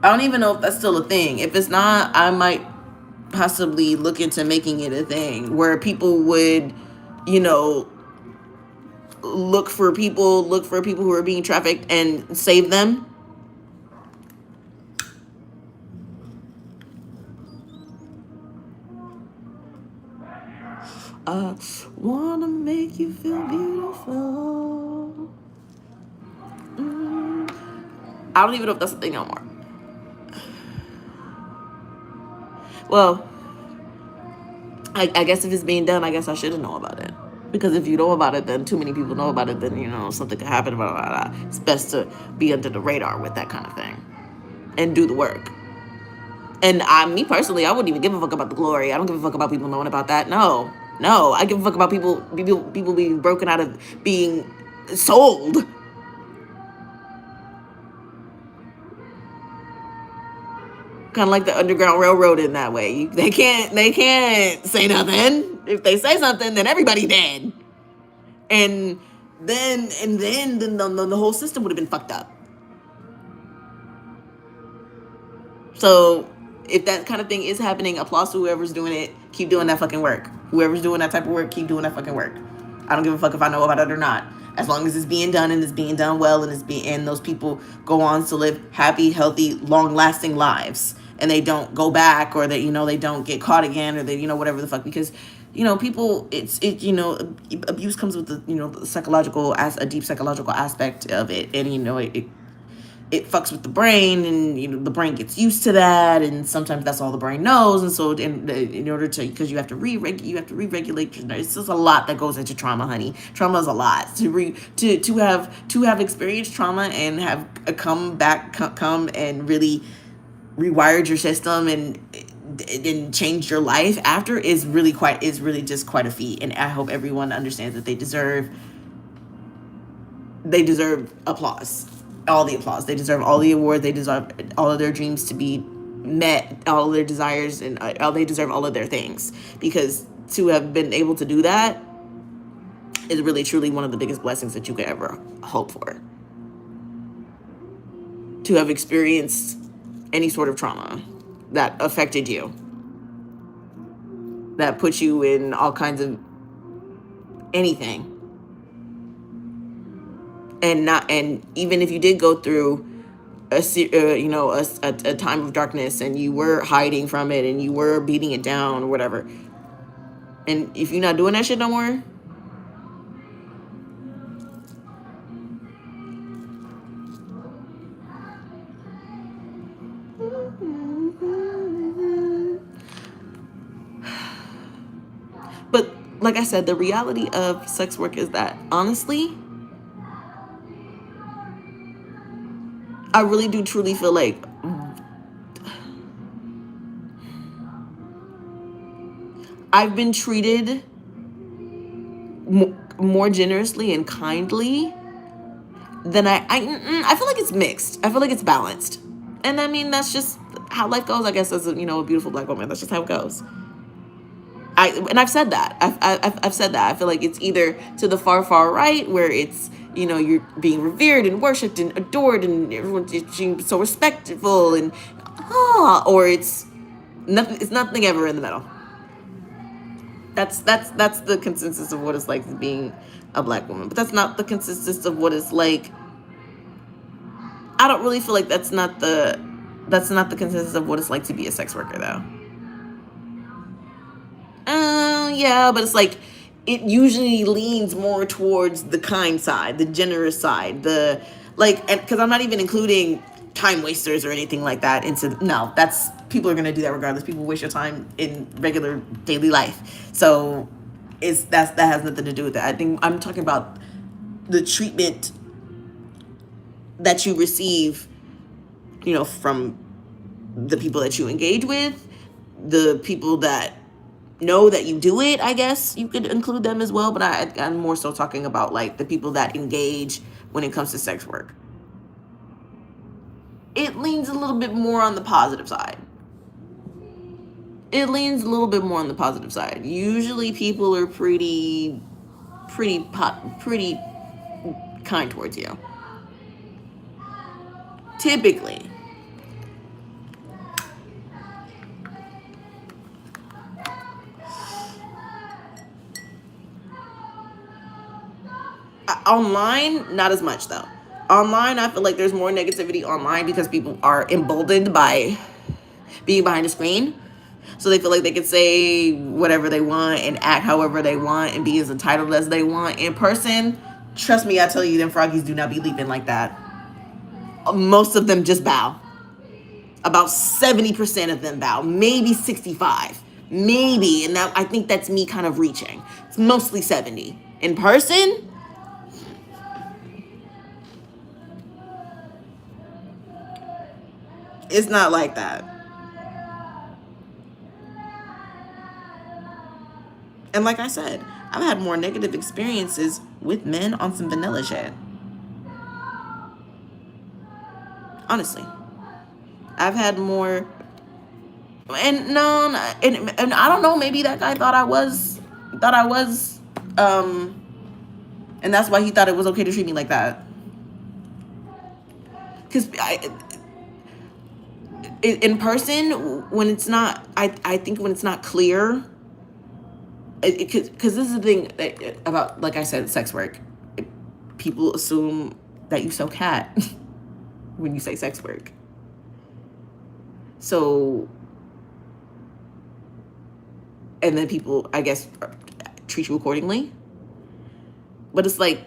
I don't even know if that's still a thing. If it's not, I might possibly look into making it a thing where people would, you know, look for people who are being trafficked and save them. I wanna make you feel beautiful. I don't even know if that's a thing no more. Well, I guess if it's being done, I guess I shouldn't know about it. Because if you know about it, then too many people know about it, then, you know, something could happen. Blah, blah, blah. It's best to be under the radar with that kind of thing and do the work. And me personally, I wouldn't even give a fuck about the glory. I don't give a fuck about people knowing about that. No, I give a fuck about people being broken out of being sold. Kind of like the Underground Railroad in that way. They can't say nothing. If they say something, then everybody dead. And then the whole system would have been fucked up. So if that kind of thing is happening, applause to whoever's doing it. Keep doing that fucking work. Whoever's doing that type of work, keep doing that fucking work. I don't give a fuck if I know about it or not. As long as it's being done and it's being done well, and those people go on to live happy, healthy, long-lasting lives, and they don't go back, or that, you know, they don't get caught again, or they, you know, whatever the fuck. Because, you know, people, you know, abuse comes with the, you know, a deep psychological aspect of it, and, you know, it fucks with the brain, and, you know, the brain gets used to that, and sometimes that's all the brain knows. And so in order to, because you have to re-regulate your nerves. It's just a lot that goes into trauma, honey. Trauma is a lot to have experienced trauma and have come and really rewired your system and changed your life after is really just quite a feat. And I hope everyone understands that they deserve applause. All the applause. They deserve all the awards. They deserve all of their dreams to be met, all of their desires, and they deserve all of their things. Because to have been able to do that is really, truly one of the biggest blessings that you could ever hope for. To have experienced any sort of trauma that affected you, that put you in all kinds of anything. And even if you did go through a time of darkness, and you were hiding from it, and you were beating it down or whatever, and if you're not doing that shit no more, but like I said, the reality of sex work is that, honestly, I really do truly feel like I've been treated more generously and kindly than I feel like it's mixed. I feel like it's balanced. And I mean, that's just how life goes, I guess, as a, a beautiful Black woman. That's just how it goes. I've said that. I've said that. I feel like it's either to the far right, where it's, you're being revered and worshipped and adored and everyone's so respectful and or it's nothing. It's nothing ever in the middle. That's the consensus of what it's like being a Black woman. But that's not the consensus of what it's like. I don't really feel like that's not the consensus of what it's like to be a sex worker, though. Yeah, but it's like it usually leans more towards the kind side, the generous side, the because I'm not even including time wasters or anything like that into no. That's people are gonna do that regardless. People waste your time in regular daily life, so that has nothing to do with that. I think I'm talking about the treatment that you receive, from the people that you engage with, the people that know that you do it. I guess you could include them as well, but I'm more so talking about like the people that engage when it comes to sex work. It leans a little bit more on the positive side. Usually people are pretty kind towards you. Typically. Online, not as much though. Online, I feel like there's more negativity online because people are emboldened by being behind a screen. So they feel like they can say whatever they want and act however they want and be as entitled as they want. In person, trust me, I tell you, them froggies do not be leaping like that. Most of them just bow. About 70% of them bow, maybe 65, maybe, and I think that's me kind of reaching. It's mostly 70. In person, it's not like that. And like I said, I've had more negative experiences with men on some vanilla shit. Honestly. I've had more, and no, and I don't know, maybe that guy thought I was, and that's why he thought it was okay to treat me like that. Because in person, when it's not, I think when it's not clear, because this is the thing about, like I said, sex work. People assume that you sell cat when you say sex work. So, and then people, I guess, treat you accordingly. But it's like,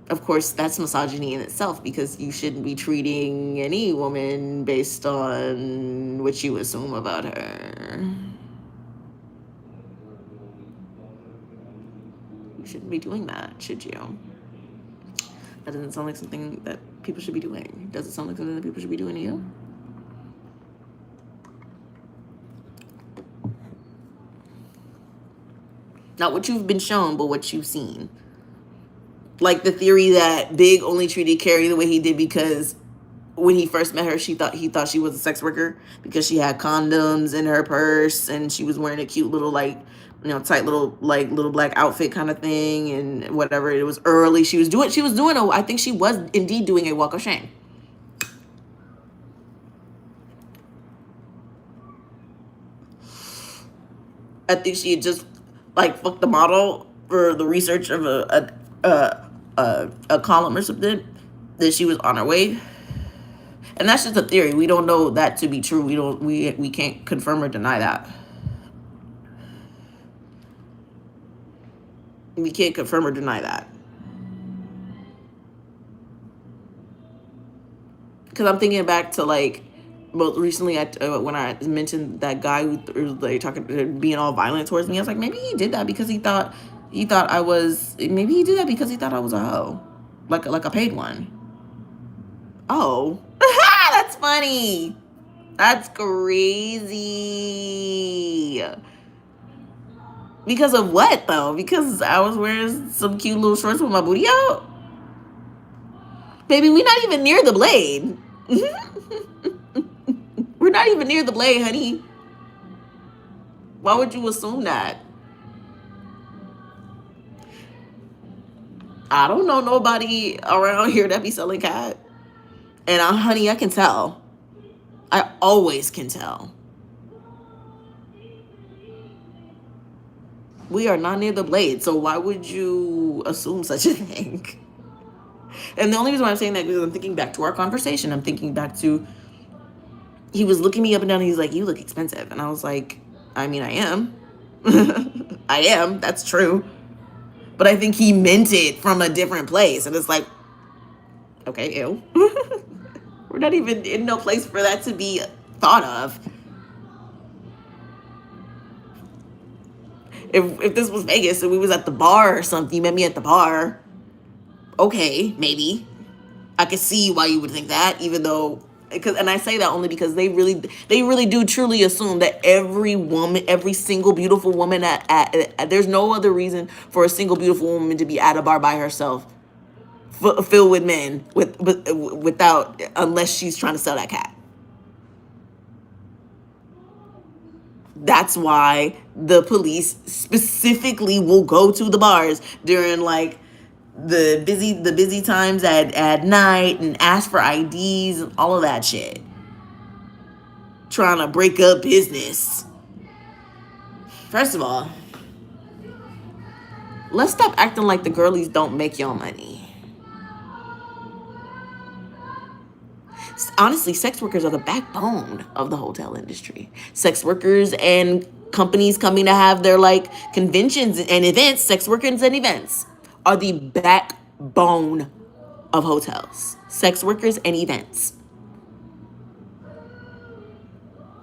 of course, that's misogyny in itself, because you shouldn't be treating any woman based on what you assume about her. You shouldn't be doing that, should you? That doesn't sound like something that people should be doing. Does it sound like something that people should be doing to you? Not what you've been shown, but what you've seen. Like the theory that Big only treated Carrie the way he did because when he first met her, he thought she was a sex worker because she had condoms in her purse and she was wearing a cute little tight little little black outfit kind of thing and whatever. It was early. I think she was indeed doing a walk of shame. I think she had just fucked the model for the research of a column or something, that she was on her way. And that's just a theory. We don't know that to be true. We can't confirm or deny that. We can't confirm or deny that. Because I'm thinking back to most recently, when I mentioned that guy who was talking, being all violent towards me, I was like, maybe he did that because he thought I was. Maybe he did that because he thought I was a hoe, like a paid one. Oh, that's funny. That's crazy. Because of what, though? Because I was wearing some cute little shorts with my booty out? Baby, we're not even near the blade. We're not even near the blade, honey. Why would you assume that? I don't know nobody around here that be selling cat. And honey, I can tell. I always can tell. We are not near the blade, so why would you assume such a thing? And the only reason why I'm saying that is because I'm thinking back to our conversation. I'm thinking back to, he was looking me up and down and he's like, you look expensive. And I was like, I mean, I am. I am. That's true. But I think he meant it from a different place. And it's like, okay, ew. We're not even in no place for that to be thought of. If this was Vegas and we was at the bar or something, you met me at the bar, okay, maybe. I could see why you would think that, even though, and I say that only because they really do truly assume that every woman, every single beautiful woman there's no other reason for a single beautiful woman to be at a bar by herself, filled with men, without, unless she's trying to sell that cat. That's why the police specifically will go to the bars during like the busy times at night and ask for IDs and all of that shit. Trying to break up business. First of all, let's stop acting like the girlies don't make y'all money. Honestly, sex workers are the backbone of the hotel industry. Sex workers and companies coming to have their like conventions and events, sex workers and events are the backbone of hotels. Sex workers and events.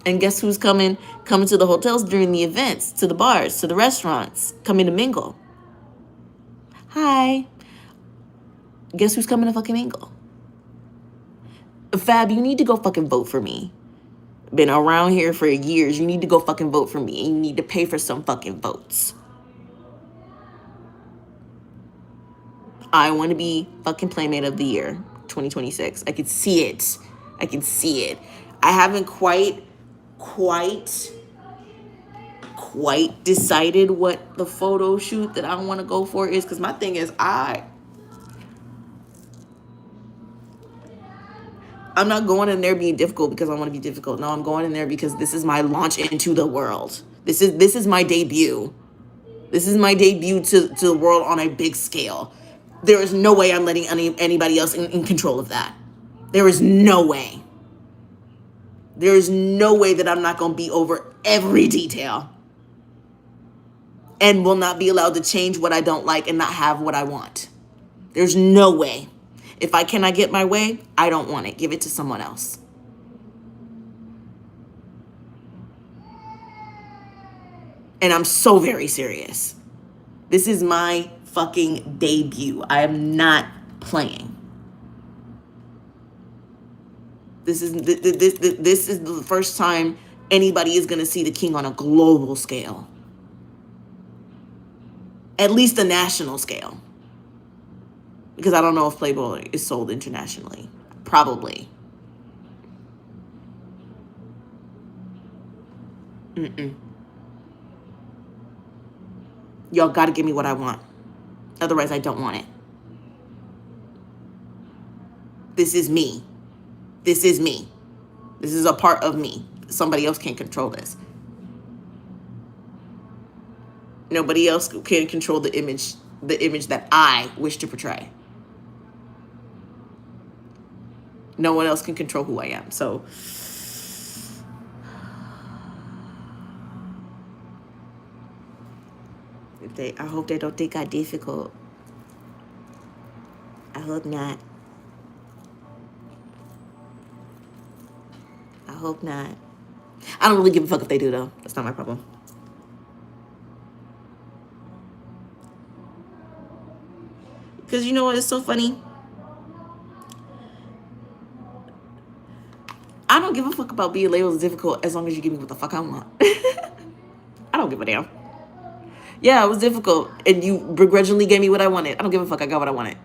And guess who's coming to the hotels during the events, to the bars, to the restaurants, coming to mingle? Hi. Guess who's coming to fucking mingle? Fab, you need to go fucking vote for me. Been around here for years. You need to go fucking vote for me. And you need to pay for some fucking votes. I want to be fucking Playmate of the Year 2026. I can see it. I can see it. I haven't quite decided what the photo shoot that I want to go for is, because my thing is I'm not going in there being difficult because I want to be difficult. No, I'm going in there because this is my launch into the world. This is my debut. This is my debut to the world on a big scale. There is no way I'm letting anybody else in control of that. There is no way. There is no way that I'm not going to be over every detail and will not be allowed to change what I don't like and not have what I want. There's no way. If I cannot get my way, I don't want it. Give it to someone else. And I'm so very serious. This is my fucking debut. I am not playing. This is the first time anybody is going to see the king on a global scale. At least a national scale. Because I don't know if Playboy is sold internationally. Probably. Y'all gotta give me what I want. Otherwise, I don't want it. This is me. This is me. This is a part of me. Somebody else can't control this. Nobody else can control the image that I wish to portray. No one else can control who I am. So I hope they don't think I'm difficult. I hope not. I hope not. I don't really give a fuck if they do, though. That's not my problem. Because you know what? It's so funny. I don't give a fuck about being labeled as difficult as long as you give me what the fuck I want. I don't give a damn. Yeah, it was difficult. And you begrudgingly gave me what I wanted. I don't give a fuck. I got what I wanted.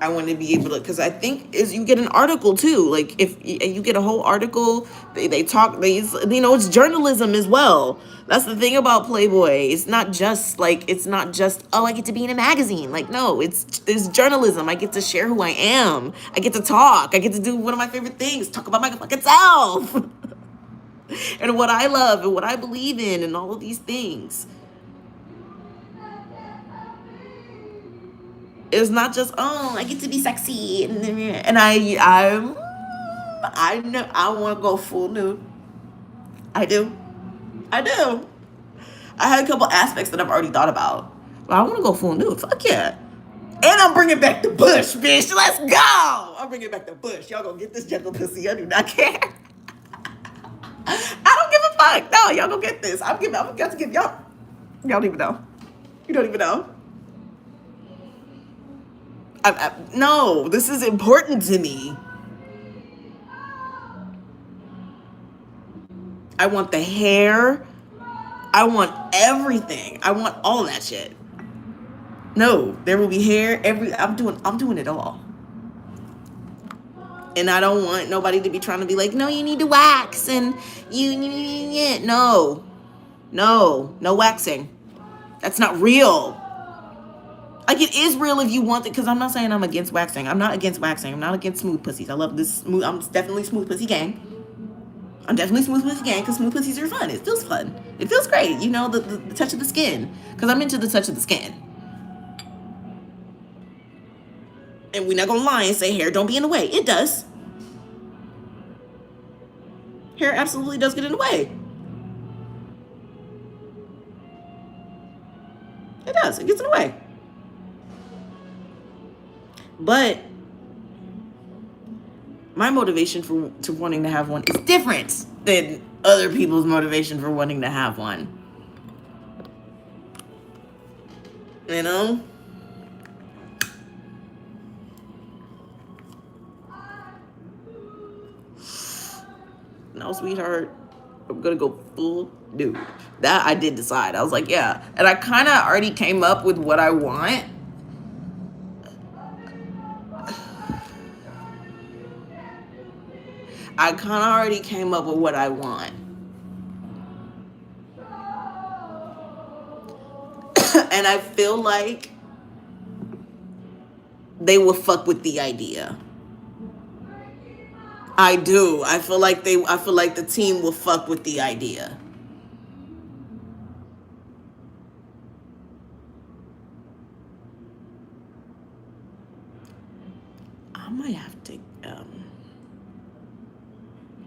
I want to be able to, because I think is you get an article too. Like if you get a whole article, they talk. It's journalism as well. That's the thing about Playboy. It's not just oh, I get to be in a magazine. Like no, there's journalism. I get to share who I am. I get to talk. I get to do one of my favorite things, talk about my fucking self and what I love and what I believe in and all of these things. It's not just oh, I get to be sexy and I know I want to go full nude. I do. I do. I had a couple aspects that I've already thought about. But I want to go full nude. Fuck yeah. And I'm bringing back the bush, bitch. Let's go. I'm bringing back the bush. Y'all gonna get this gentle pussy. I do not care. I don't give a fuck. No, y'all gonna get this. I'm got to give y'all. Y'all don't even know. You don't even know. No, this is important to me. I want the hair. I want everything. I want all of that shit. No, there will be hair. I'm doing it all. And I don't want nobody to be trying to be like, no, you need to wax and no waxing. That's not real. Like it is real if you want it, because I'm not saying I'm against waxing. I'm not against waxing. I'm not against smooth pussies. I love this smooth. I'm definitely smooth pussy gang. Because smooth pussies are fun. It feels fun. It feels great. You know, the touch of the skin. Because I'm into the touch of the skin. And we're not going to lie and say hair don't be in the way. It does. Hair absolutely does get in the way. It does. It gets in the way. But my motivation to wanting to have one is different than other people's motivation for wanting to have one. You know? No, sweetheart, I'm gonna go full nude. That I did decide. I was like, yeah. And I kind of already came up with what I want. I kind of already came up with what I want. And I feel like they will fuck with the idea. I do. I feel like the team will fuck with the idea. I might have to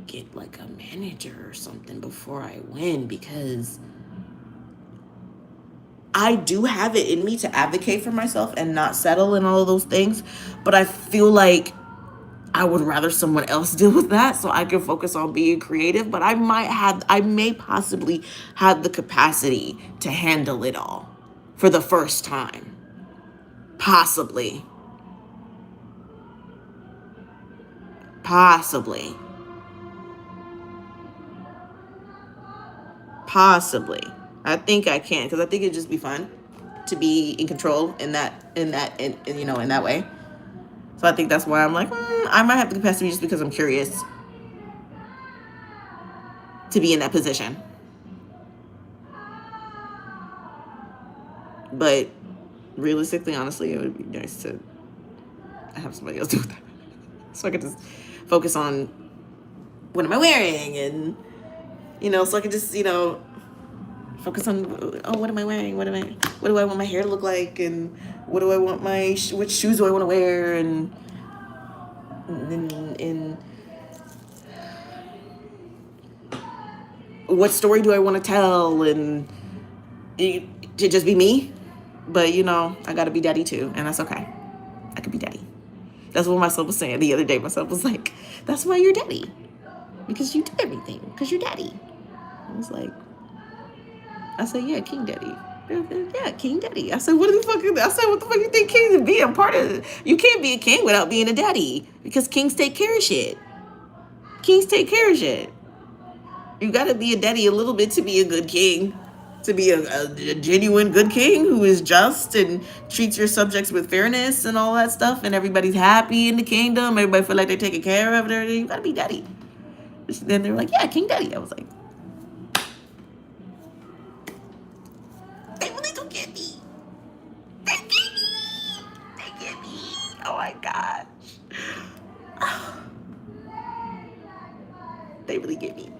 get like a manager or something before I win, because I do have it in me to advocate for myself and not settle and all of those things, but I feel like I would rather someone else deal with that so I can focus on being creative. But I may possibly have the capacity to handle it all for the first time. Possibly. Possibly. I think I can, because I think it'd just be fun to be in control in that way. So I think that's why I'm like, I might have the capacity just because I'm curious to be in that position. But realistically, honestly, it would be nice to have somebody else do that, so I could just focus on what am I wearing, and so I could just focus on what am I wearing, what do I want my hair to look like, and what do I want which shoes do I want to wear, and what story do I want to tell, and to just be me. But I gotta be daddy too, and that's okay. I could be daddy. That's what my son was saying the other day. My son was like, that's why you're daddy. Because you do everything. Because you're daddy. I was like, I said, yeah, King Daddy. Yeah, King Daddy. I said, what the fuck you think kings would be a part of it? You can't be a king without being a daddy. Because kings take care of shit. Kings take care of shit. You gotta be a daddy a little bit to be a good king. To be a genuine good king who is just and treats your subjects with fairness and all that stuff, and everybody's happy in the kingdom. Everybody feel like they're taken care of. You gotta be daddy. Then they're like, yeah, King Daddy. I was like, they really don't get me. They get me. They get me. Oh my gosh. They really get me.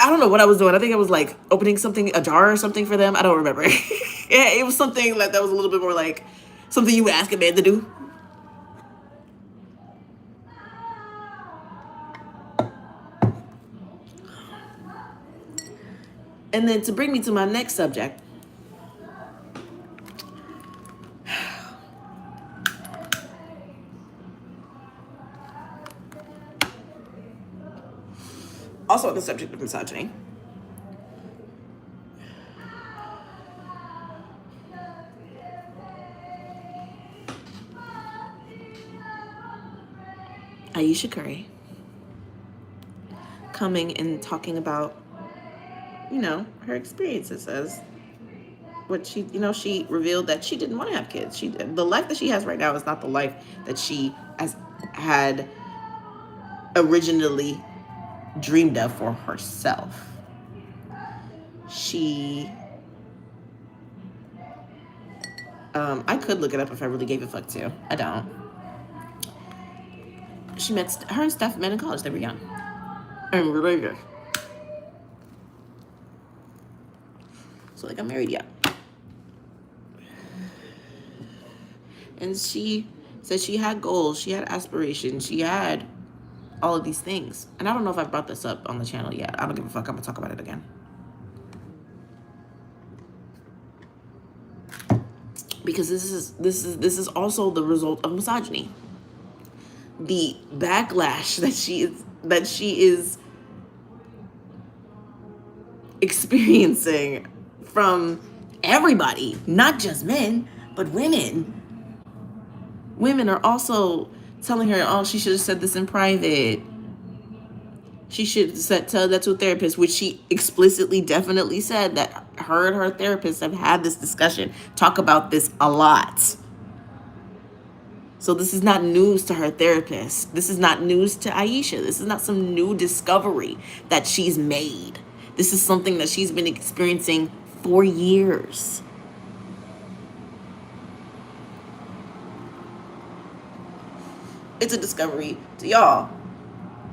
I don't know what I was doing. I think I was like opening something, a jar or something for them. I don't remember. Yeah, it was something like that was a little bit more like something you would ask a man to do. And then to bring me to my next subject. Also on the subject of misogyny. Ayesha Curry coming and talking about, her experiences as what she, she revealed that she didn't want to have kids. The life that she has right now is not the life that she had originally dreamed of for herself. I could look it up if I really gave a fuck to. I don't. Her and Steph met in college. They were young. And related. So they got married young. And she said she had goals. She had aspirations. She had all of these things. And I don't know if I brought this up on the channel yet. I don't give a fuck. I'm gonna talk about it again. Because this is also the result of misogyny. The backlash that she is experiencing from everybody, not just men, but women. Women are also telling her, oh, she should have said this in private. She should tell that to a therapist, which she explicitly definitely said that her and her therapist have had this discussion, talk about this a lot. So this is not news to her therapist. This is not news to Ayesha. This is not some new discovery that she's made. This is something that she's been experiencing for years. It's a discovery to y'all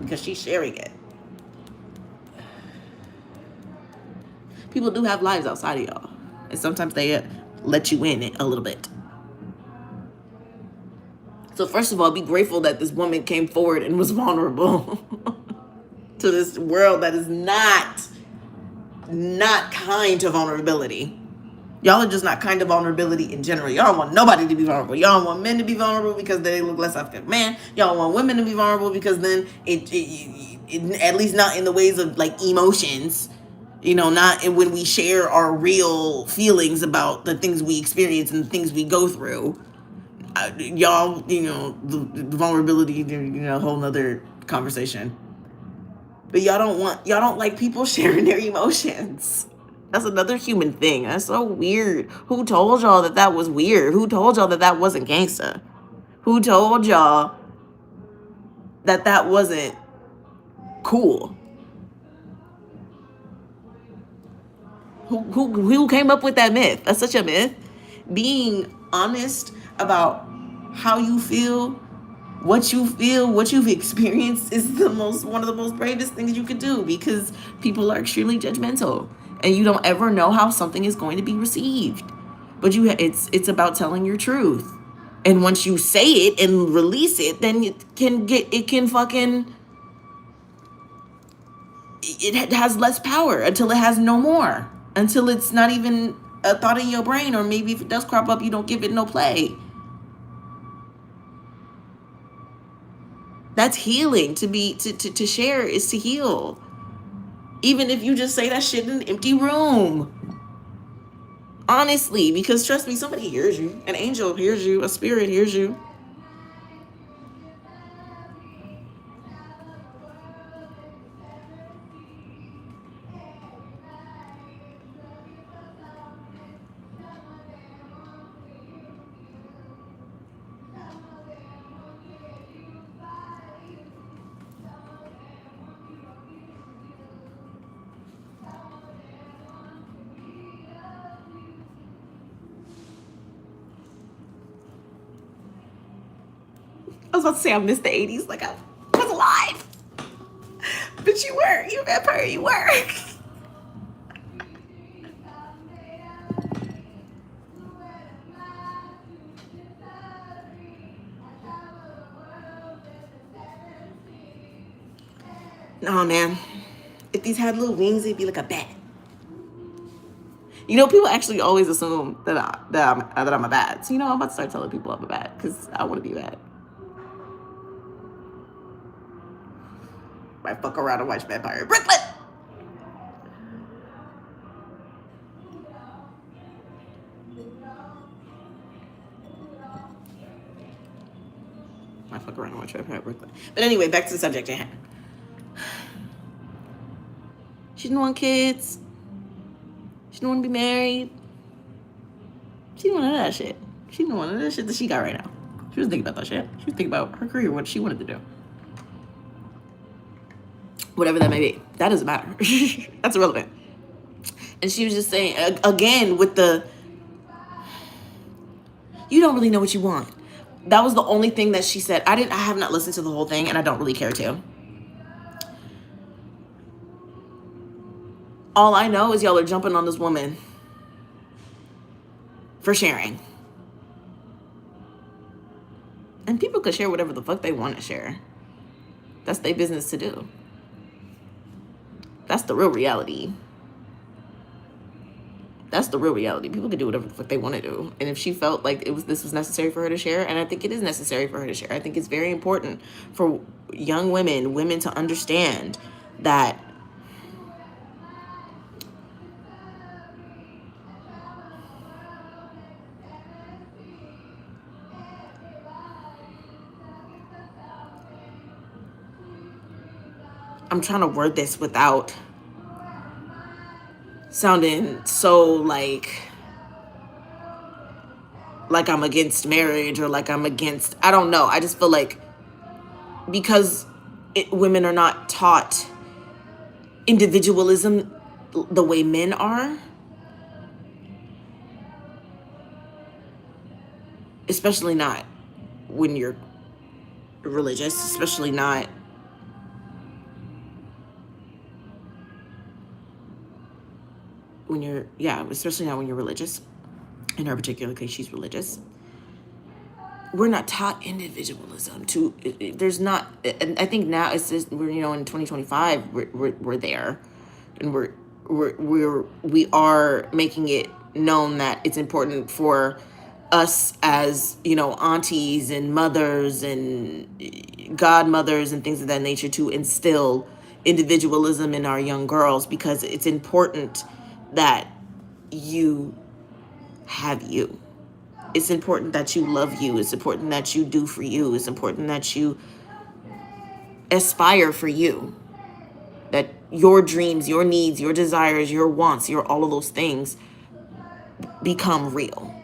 because she's sharing it. People do have lives outside of y'all, and sometimes they let you in a little bit. So first of all, be grateful that this woman came forward and was vulnerable to this world that is not kind to vulnerability. Y'all are just not kind to vulnerability in general. Y'all don't want nobody to be vulnerable. Y'all don't want men to be vulnerable because they look less like a man. Y'all don't want women to be vulnerable because then it at least not in the ways of like emotions. Not when we share our real feelings about the things we experience and the things we go through. Y'all, the vulnerability, a whole nother conversation. But y'all don't like people sharing their emotions. That's another human thing. That's so weird. Who told y'all that was weird? Who told y'all that wasn't gangsta? Who told y'all that wasn't cool? Who came up with that myth? That's such a myth. Being honest about how you feel, what you've experienced is one of the most bravest things you could do, because people are extremely judgmental and you don't ever know how something is going to be received. But it's about telling your truth. And once you say it and release it, then it has less power until it has no more. Until it's not even a thought in your brain, or maybe if it does crop up, you don't give it no play. That's healing. To share is to heal. Even if you just say that shit in an empty room. Honestly, because trust me, somebody hears you. An angel hears you. A spirit hears you. I was about to say I missed the 80s like I was alive. But you were. You vampire, you were. No, man. If these had little wings, it'd be like a bat. You know, people actually always assume that I'm a bat. So, you know, I'm about to start telling people I'm a bat because I want to be a bat. Might fuck around and watch Vampire in Brooklyn. Might fuck around and watch Vampire in Brooklyn. But anyway, back to the subject at hand. She didn't want kids. She didn't want to be married. She didn't want none of that shit. She didn't want none of that shit that she got right now. She was thinking about that shit. She was thinking about her career, what she wanted to do. Whatever that may be. That doesn't matter. That's irrelevant. And she was just saying, again, with the, you don't really know what you want. That was the only thing that she said. I have not listened to the whole thing, and I don't really care to. All I know is y'all are jumping on this woman for sharing. And people could share whatever the fuck they want to share. That's their business to do. That's the real reality. That's the real reality. People can do whatever the fuck they want to do. And if she felt like this was necessary for her to share, and I think it is necessary for her to share. I think it's very important for young women to understand that I'm trying to word this without sounding so like I'm against marriage or like I'm against, I don't know. I just feel like because women are not taught individualism the way men are, especially not when you're religious, especially not when you're, especially not when you're religious. In her particular case, she's religious. We're not taught individualism. There's not. And I think now it's just we're in 2025. We're there, and we are making it known that it's important for us as aunties and mothers and godmothers and things of that nature to instill individualism in our young girls, because it's important that you have you. It's important that you love you. It's important that you do for you. It's important that you aspire for you. That your dreams, your needs, your desires, your wants, your all of those things become real.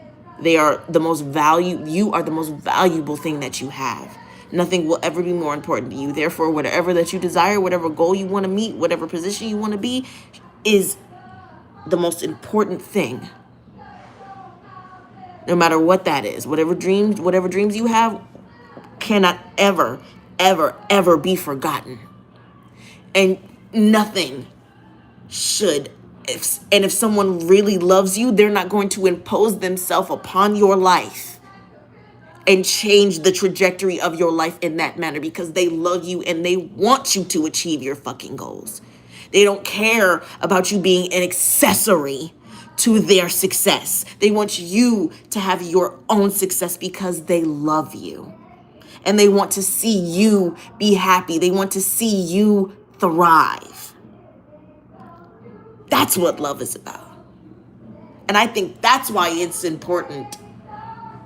You are the most valuable thing that you have. Nothing will ever be more important to you. Therefore, whatever that you desire, whatever goal you want to meet, whatever position you want to be, is the most important thing. No matter what that is, whatever dreams you have cannot ever, ever, ever be forgotten. And nothing should. If someone really loves you, they're not going to impose themselves upon your life and change the trajectory of your life in that manner, because they love you and they want you to achieve your fucking goals. They don't care about you being an accessory to their success. They want you to have your own success because they love you. And they want to see you be happy. They want to see you thrive. That's what love is about. And I think that's why it's important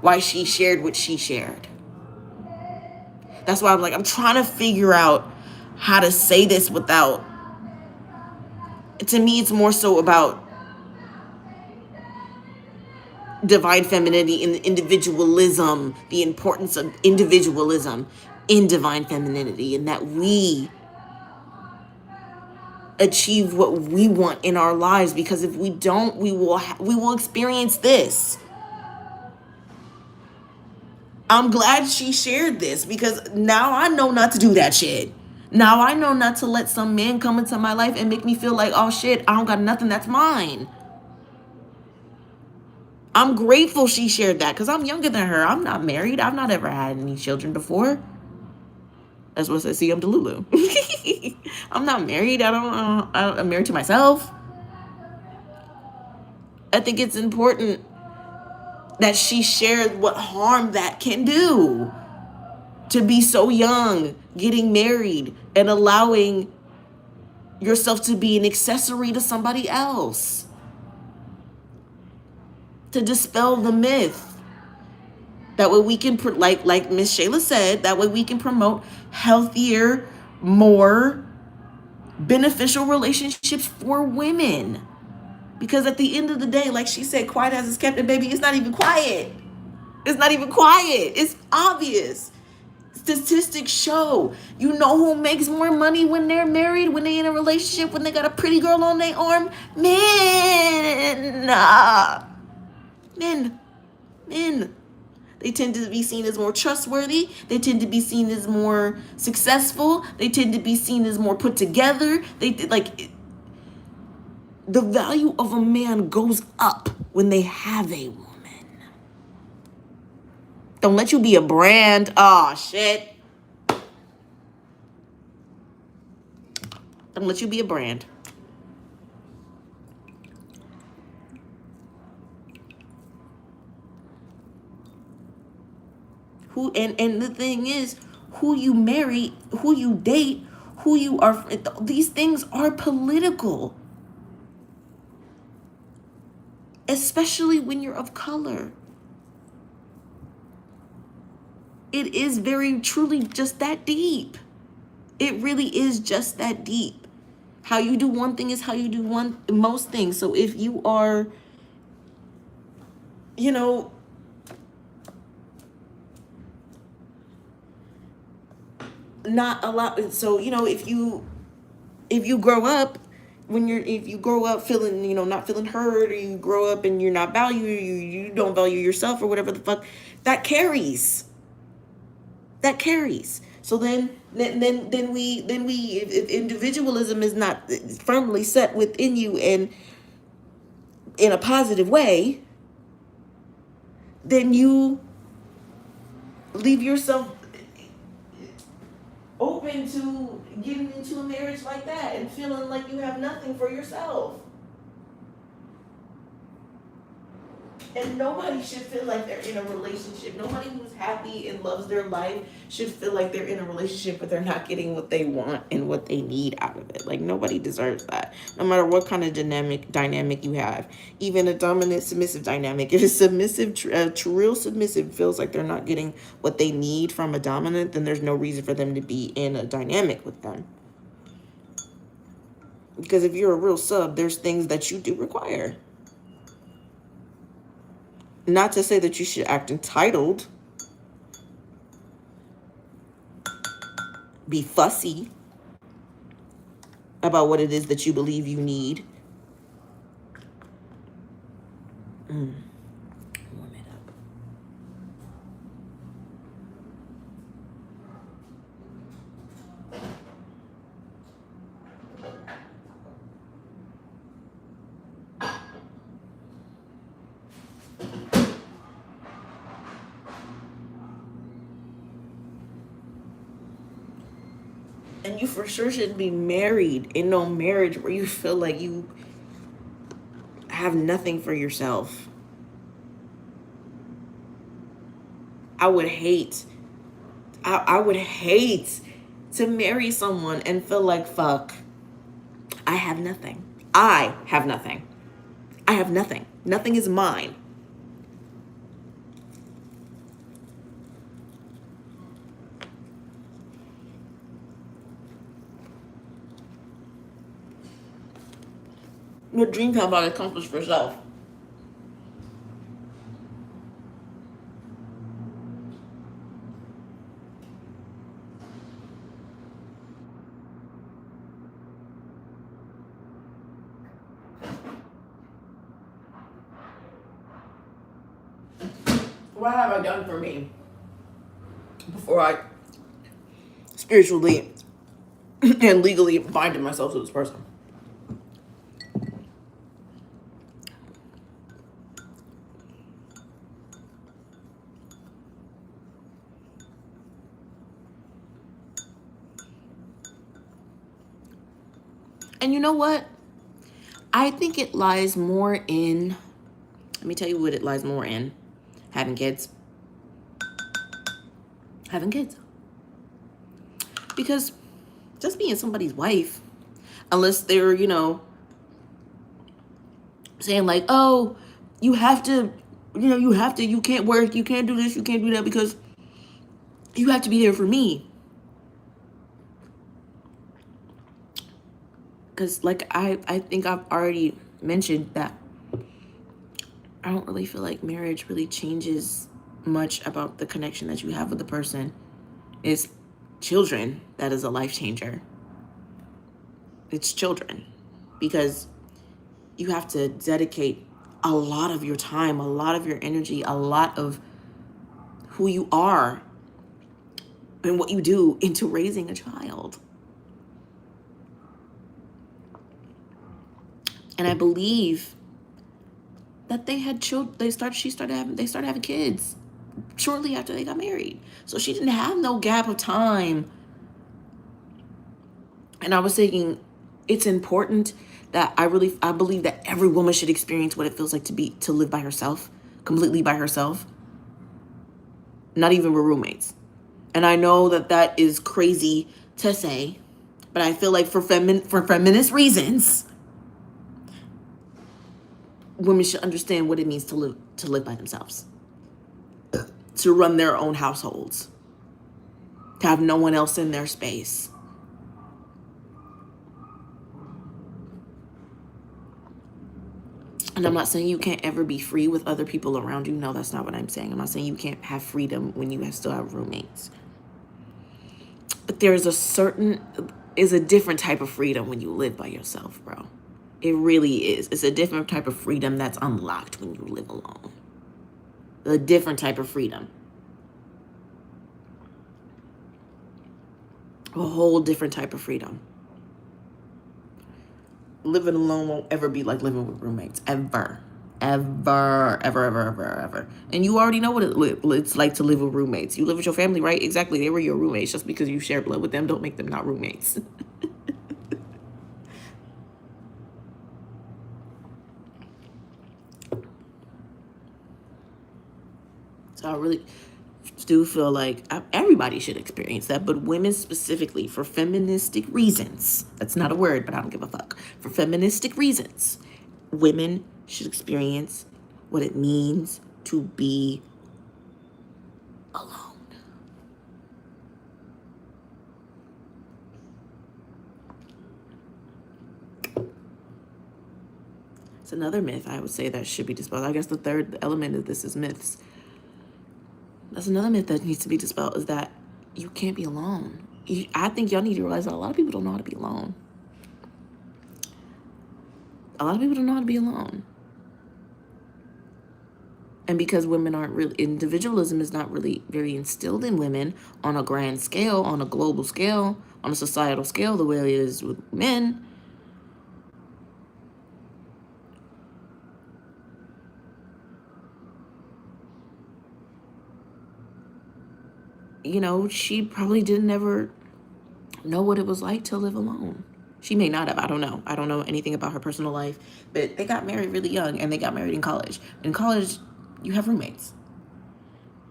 why she shared what she shared. That's why I'm trying to figure out how to say this without, to me, it's more so about divine femininity and individualism, the importance of individualism in divine femininity, and that we achieve what we want in our lives, because if we don't, we will experience this. I'm glad she shared this, because now I know not to do that shit. Now I know not to let some man come into my life and make me feel like, oh shit, I don't got nothing that's mine. I'm grateful she shared that, because I'm younger than her. I'm not married. I've not ever had any children before. That's what I said. See, I'm Delulu. I'm not married. I'm married to myself. I think it's important that she shared what harm that can do. To be so young, getting married, and allowing yourself to be an accessory to somebody else. To dispel the myth. That way we can, like Miss Shayla said, that way we can promote healthier, more beneficial relationships for women. Because at the end of the day, like she said, quiet as it's kept, and baby, it's not even quiet. It's not even quiet. It's obvious. Statistics show, you know who makes more money when they're married, when they're in a relationship, when they got a pretty girl on their arm? Men. Men. They tend to be seen as more trustworthy. They tend to be seen as more successful. They tend to be seen as more put together. The value of a man goes up when they have a woman. Don't let you be a brand. Oh, shit. Don't let you be a brand. And the thing is, who you marry, who you date, who you are, these things are political. Especially when you're of color. It is very truly just that deep. It really is just that deep. How you do one thing is how you do most things. So if you are, not allowed, so if you grow up, if you grow up feeling, not feeling heard, or you grow up and you're not valued, you don't value yourself, or whatever the fuck, that carries. So then we if individualism is not firmly set within you and in a positive way, then you leave yourself open to getting into a marriage like that and feeling like you have nothing for yourself. And nobody should feel like they're in a relationship. Nobody who's happy and loves their life should feel like they're in a relationship but they're not getting what they want and what they need out of it. Like, nobody deserves that. No matter what kind of dynamic you have. Even a dominant submissive dynamic. If a submissive, real submissive feels like they're not getting what they need from a dominant, then there's no reason for them to be in a dynamic with them. Because if you're a real sub, there's things that you do require. Not to say that you should act entitled, be fussy about what it is that you believe you need. Warm it up. And you for sure should be married in no marriage where you feel like you have nothing for yourself. I would hate I would hate to marry someone and feel like, fuck, I have nothing. I have nothing. I have nothing. Nothing is mine. Your dreams have about accomplished for yourself. What have I done for me before I spiritually and legally binded myself to this person? And you know what? I think it lies more in, let me tell you what it lies more in. Having kids. Having kids. Because just being somebody's wife, unless they're, saying like, oh, you have to, you can't work, you can't do this, you can't do that because you have to be there for me. Because like I think I've already mentioned that I don't really feel like marriage really changes much about the connection that you have with the person. It's children that is a life changer. It's children. Because you have to dedicate a lot of your time, a lot of your energy, a lot of who you are and what you do into raising a child. And I believe that they had children. They started having kids shortly after they got married. So she didn't have no gap of time. And I was thinking, it's important that I believe that every woman should experience what it feels like to live by herself, completely by herself, not even with roommates. And I know that is crazy to say, but I feel like for feminist reasons, women should understand what it means to live by themselves, to run their own households, to have no one else in their space. And I'm not saying you can't ever be free with other people around you. No, that's not what I'm saying. I'm not saying you can't have freedom when you still have roommates. But there is a different type of freedom when you live by yourself, bro. It really is. It's a different type of freedom that's unlocked when you live alone. A different type of freedom. A whole different type of freedom. Living alone won't ever be like living with roommates. Ever. Ever. Ever, ever, ever, ever. And you already know what it's like to live with roommates. You live with your family, right? Exactly. They were your roommates. Just because you share blood with them don't make them not roommates. So I really do feel like everybody should experience that, but women specifically, for feministic reasons. That's not a word, but I don't give a fuck. For feministic reasons, women should experience what it means to be alone. It's another myth I would say that should be dispelled. I guess the third element of this is myths. That's another myth that needs to be dispelled, is that you can't be alone. I think y'all need to realize that a lot of people don't know how to be alone. A lot of people don't know how to be alone. And because women aren't really, individualism is not really very instilled in women on a grand scale, on a global scale, on a societal scale, the way it is with men. She probably didn't ever know what it was like to live alone. She may not have. I don't know. I don't know anything about her personal life. But they got married really young, and they got married in college. In college, you have roommates.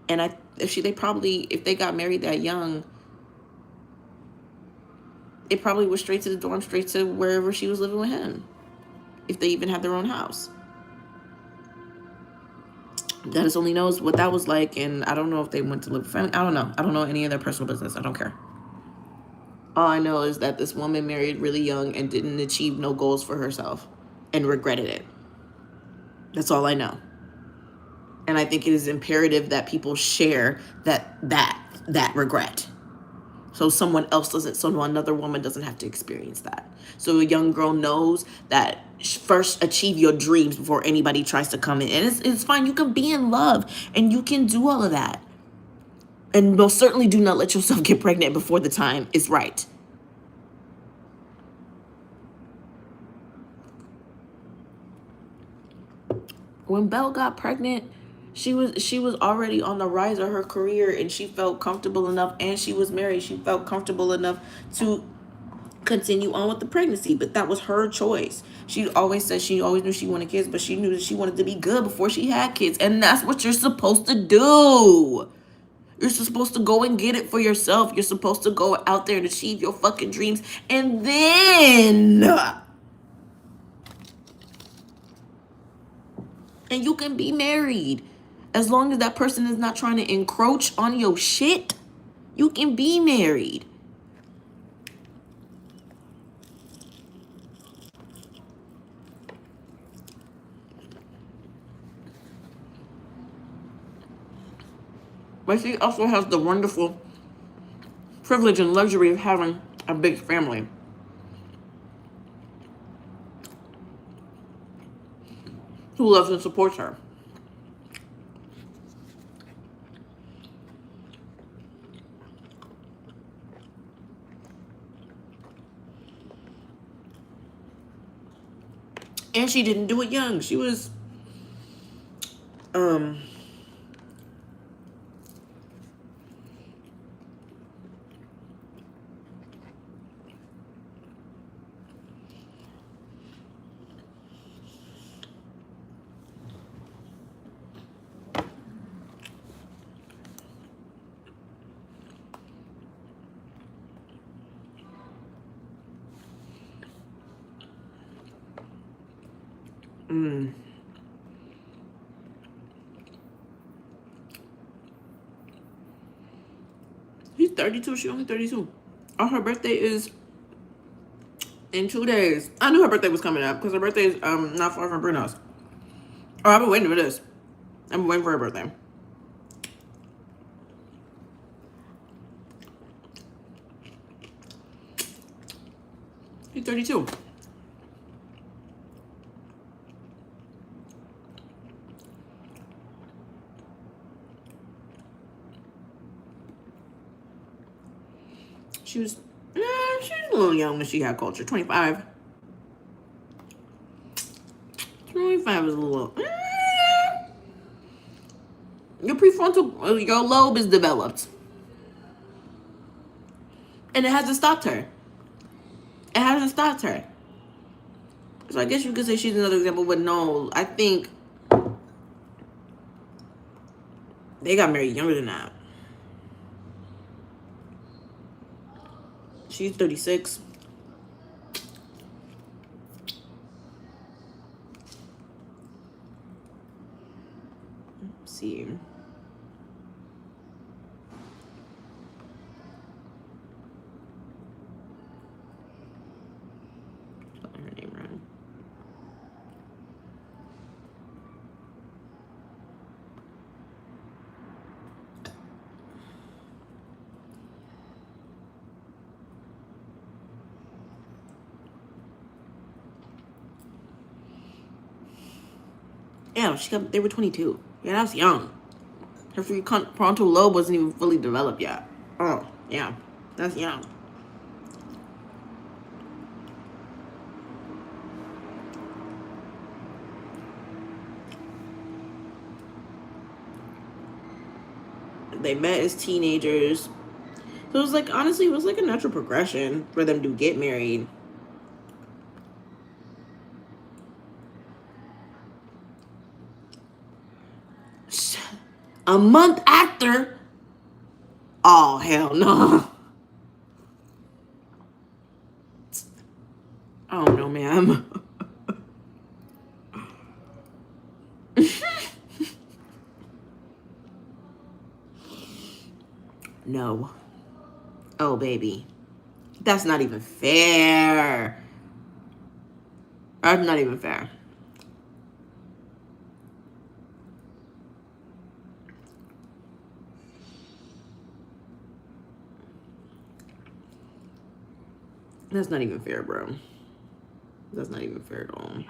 And if they got married that young, it probably was straight to the dorm, straight to wherever she was living with him, if they even had their own house. Dennis only knows what that was like, and I don't know if they went to live with family. I don't know. I don't know any of their personal business. I don't care. All I know is that this woman married really young and didn't achieve no goals for herself and regretted it. That's all I know. And I think it is imperative that people share that regret. So another woman doesn't have to experience that. So a young girl knows that first achieve your dreams before anybody tries to come in. And it's fine. You can be in love and you can do all of that. And most certainly do not let yourself get pregnant before the time is right. When Belle got pregnant, she was already on the rise of her career, and she felt comfortable enough, and she was married. She felt comfortable enough to continue on with the pregnancy, but that was her choice. She always said she always knew she wanted kids, but she knew that she wanted to be good before she had kids, and that's what you're supposed to do. You're supposed to go and get it for yourself. You're supposed to go out there and achieve your fucking dreams, and you can be married. As long as that person is not trying to encroach on your shit, you can be married. But she also has the wonderful privilege and luxury of having a big family. Who loves and supports her. And she didn't do it young. She was he's 32. She only 32. Oh, her birthday is in 2 days. I knew her birthday was coming up because her birthday is not far from Bruno's. Oh, I've been waiting for this. I've been waiting for her birthday. He's 32. She was a little young when she had culture. 25. 25 is a little. Your prefrontal, your lobe is developed. And it hasn't stopped her. It hasn't stopped her. So I guess you could say she's another example, but no, I think they got married younger than that. She's 36. Let's see. Spelling her name wrong. Yeah, they were 22. Yeah, that's young. Her frontal lobe wasn't even fully developed yet. Oh, yeah, that's young. They met as teenagers. So it was like, honestly, it was like a natural progression for them to get married. A month after? Oh, hell no. I don't know, ma'am. No. Oh, baby. That's not even fair. That's not even fair. That's not even fair, bro. That's not even fair at all.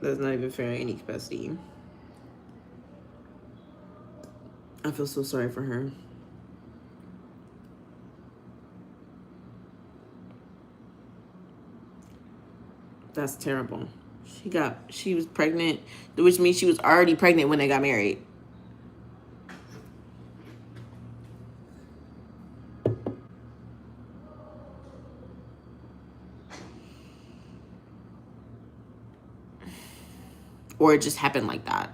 That's not even fair in any capacity. I feel so sorry for her. That's terrible. She was pregnant, which means she was already pregnant when they got married. Or it just happened like that.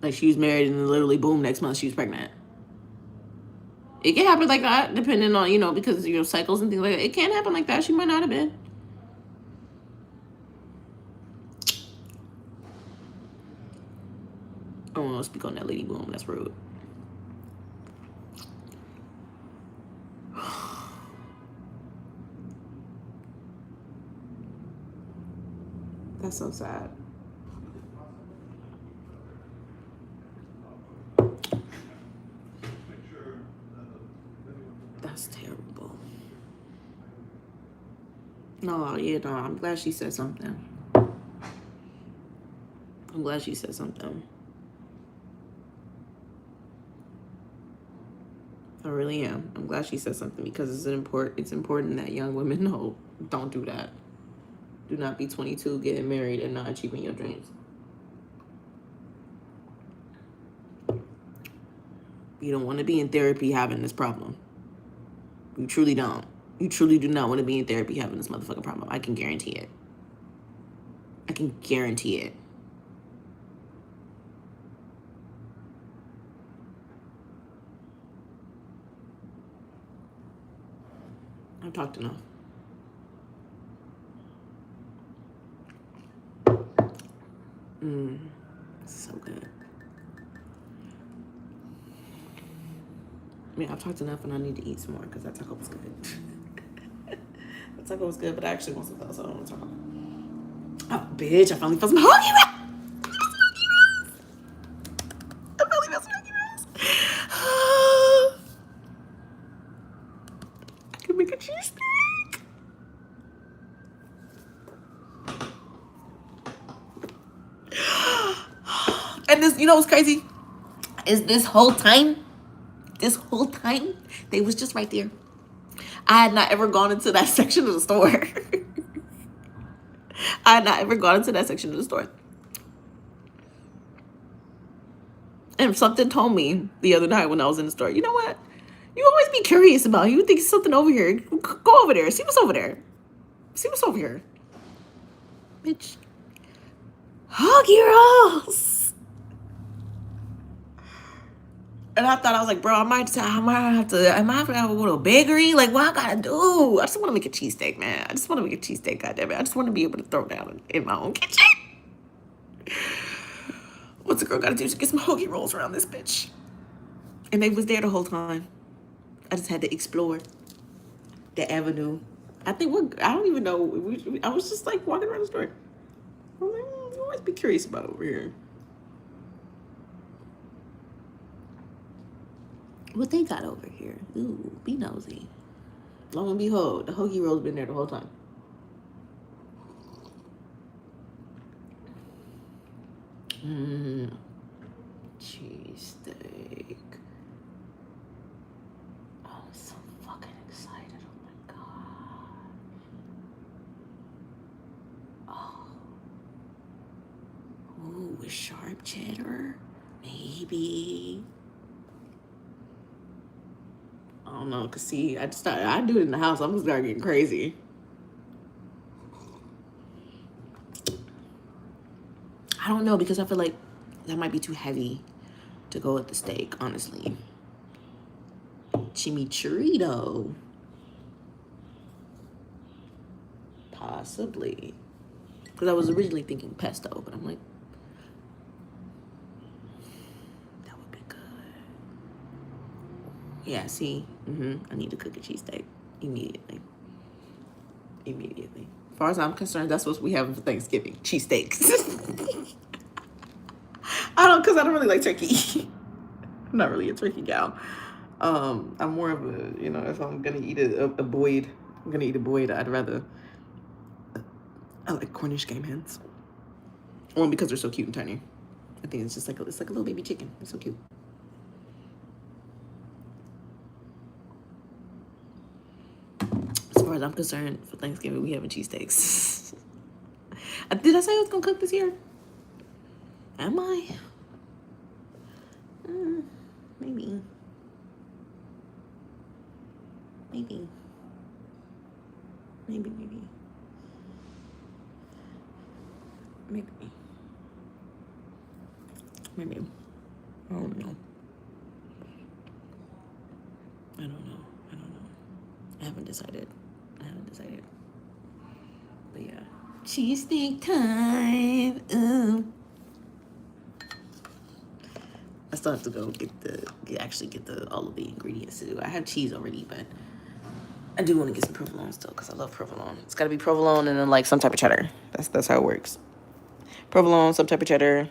Like she was married and then literally boom, next month she was pregnant. It can happen like that, depending on, because of your cycles and things like that. It can happen like that. She might not have been. I don't want to speak on that lady boom. That's rude. That's so sad. That's terrible. No, I'm glad she said something. I'm glad she said something. I really am. I'm glad she said something because it's important that young women know, don't do that. Do not be 22 getting married and not achieving your dreams. You don't want to be in therapy having this problem. You truly don't. You truly do not want to be in therapy having this motherfucking problem. I can guarantee it. I can guarantee it. I've talked enough. So good. I mean, I've talked enough and I need to eat some more because that taco was good. That taco was good, but I actually want some else. So I don't want to talk about it. Oh, bitch, I finally found some hoagie wraps. I finally found some hoagie wraps. I can make a cheesesteak. And this, what's crazy? Is this whole time, they was just right there. I had not ever gone into that section of the store. I had not ever gone into that section of the store. And something told me the other night when I was in the store, you know what? You always be curious about it. You think something over here. Go over there. See what's over there. See what's over here. Bitch. Hoagie rolls. And I thought, I was like, bro, I might have to go to a bakery. Like, what I gotta do? I just want to make a cheesesteak, man. I just want to make a cheesesteak, goddammit. I just want to be able to throw down in my own kitchen. What's a girl gotta do to get some hoagie rolls around this bitch? And they was there the whole time. I just had to explore the avenue. I don't even know. I was just like walking around the store. I was like, you always be curious about over here. What they got over here? Ooh, be nosy. Lo and behold, the hoagie roll's been there the whole time. Cheesesteak. Oh, I'm so fucking excited. Oh my god. Oh. Ooh, with sharp cheddar? Maybe. don't know, cause see, I do it in the house. I'm gonna start getting crazy. I don't know, because I feel like that might be too heavy to go with the steak, honestly. Chimichurrito. Possibly. Because I was originally thinking pesto, but I'm like, that would be good. Yeah, see? I need to cook a cheesesteak immediately. Immediately. As far as I'm concerned, that's what we have for Thanksgiving. Cheesesteaks. I don't really like turkey. I'm not really a turkey gal. I'm more of a, if I'm gonna eat a Boyd, I'm gonna eat a Boyd, I like Cornish game hens. Well, because they're so cute and tiny. I think it's just like it's like a little baby chicken. It's so cute. As far as I'm concerned, for Thanksgiving we having cheesesteaks. Did I say I was gonna cook this year? Am I? Maybe. Maybe. Maybe. I don't know. I haven't decided. But yeah. Cheesesteak time. Ooh. I still have to go get all of the ingredients to do. I have cheese already, but I do want to get some provolone still because I love provolone. It's got to be provolone and then like some type of cheddar. That's how it works. Provolone, some type of cheddar,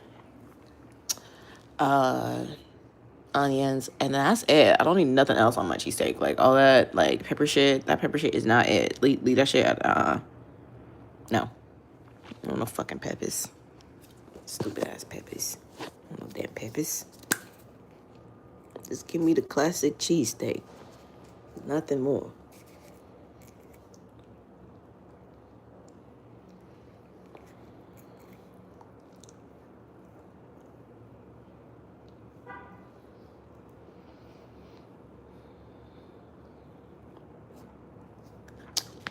onions, and that's it. I don't need nothing else on my cheesesteak. Like all that, like pepper shit. That pepper shit is not it. Leave that shit. No, no fucking peppers. Stupid ass peppers. No damn peppers. Just give me the classic cheesesteak. Nothing more.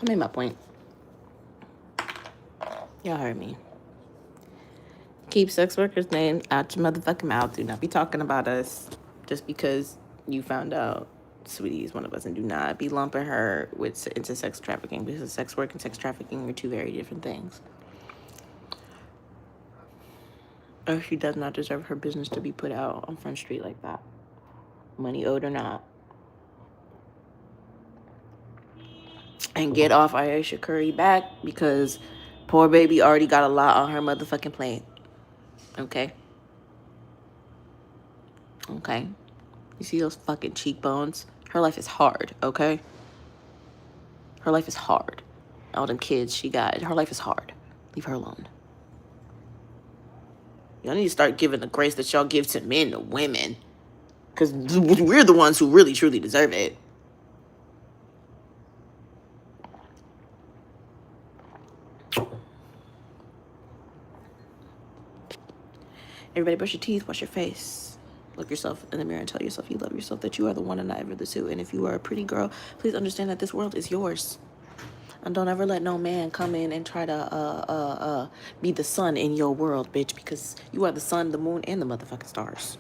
I made my point. Y'all heard me. Keep sex workers' names out your motherfucking mouth. Do not be talking about us just because you found out Sweetie is one of us, and do not be lumping her into sex trafficking, because sex work and sex trafficking are two very different things. Or she does not deserve her business to be put out on Front Street like that. Money owed or not. And get off Ayesha Curry back, because poor baby already got a lot on her motherfucking plate. Okay? You see those fucking cheekbones? Her life is hard, okay? Her life is hard. All them kids she got, her life is hard. Leave her alone. Y'all need to start giving the grace that y'all give to men to women. Because we're the ones who really, truly deserve it. Everybody brush your teeth, wash your face. Look yourself in the mirror and tell yourself you love yourself, that you are the one and not ever the two. And if you are a pretty girl, please understand that this world is yours. And don't ever let no man come in and try to be the sun in your world, bitch, because you are the sun, the moon, and the motherfucking stars.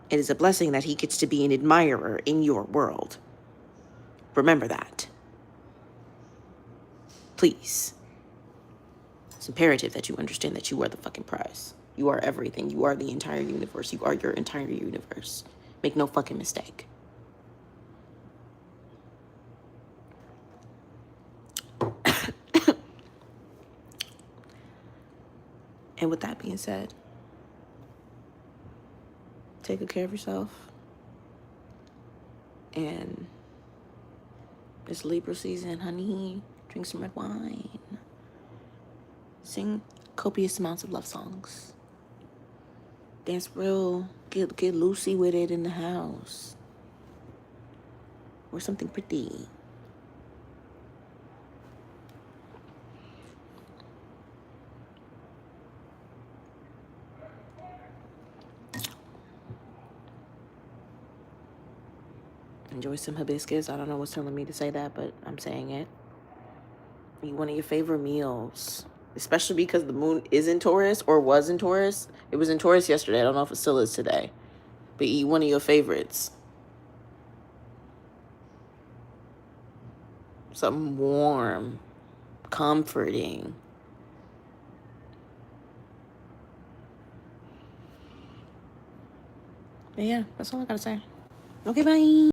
It is a blessing that he gets to be an admirer in your world. Remember that. Please. It's imperative that you understand that you are the fucking prize. You are everything. You are the entire universe. You are your entire universe. Make no fucking mistake. And with that being said, take good care of yourself. And it's Libra season, honey. Drink some red wine. Sing copious amounts of love songs. Dance real, get loosey with it in the house. Or something pretty. Enjoy some hibiscus. I don't know what's telling me to say that, but I'm saying it. Eat one of your favorite meals, especially because the moon is in Taurus or was in Taurus. It was in Taurus yesterday. I don't know if it still is today. But eat one of your favorites. Something warm, comforting. But yeah, that's all I gotta say. Okay, bye.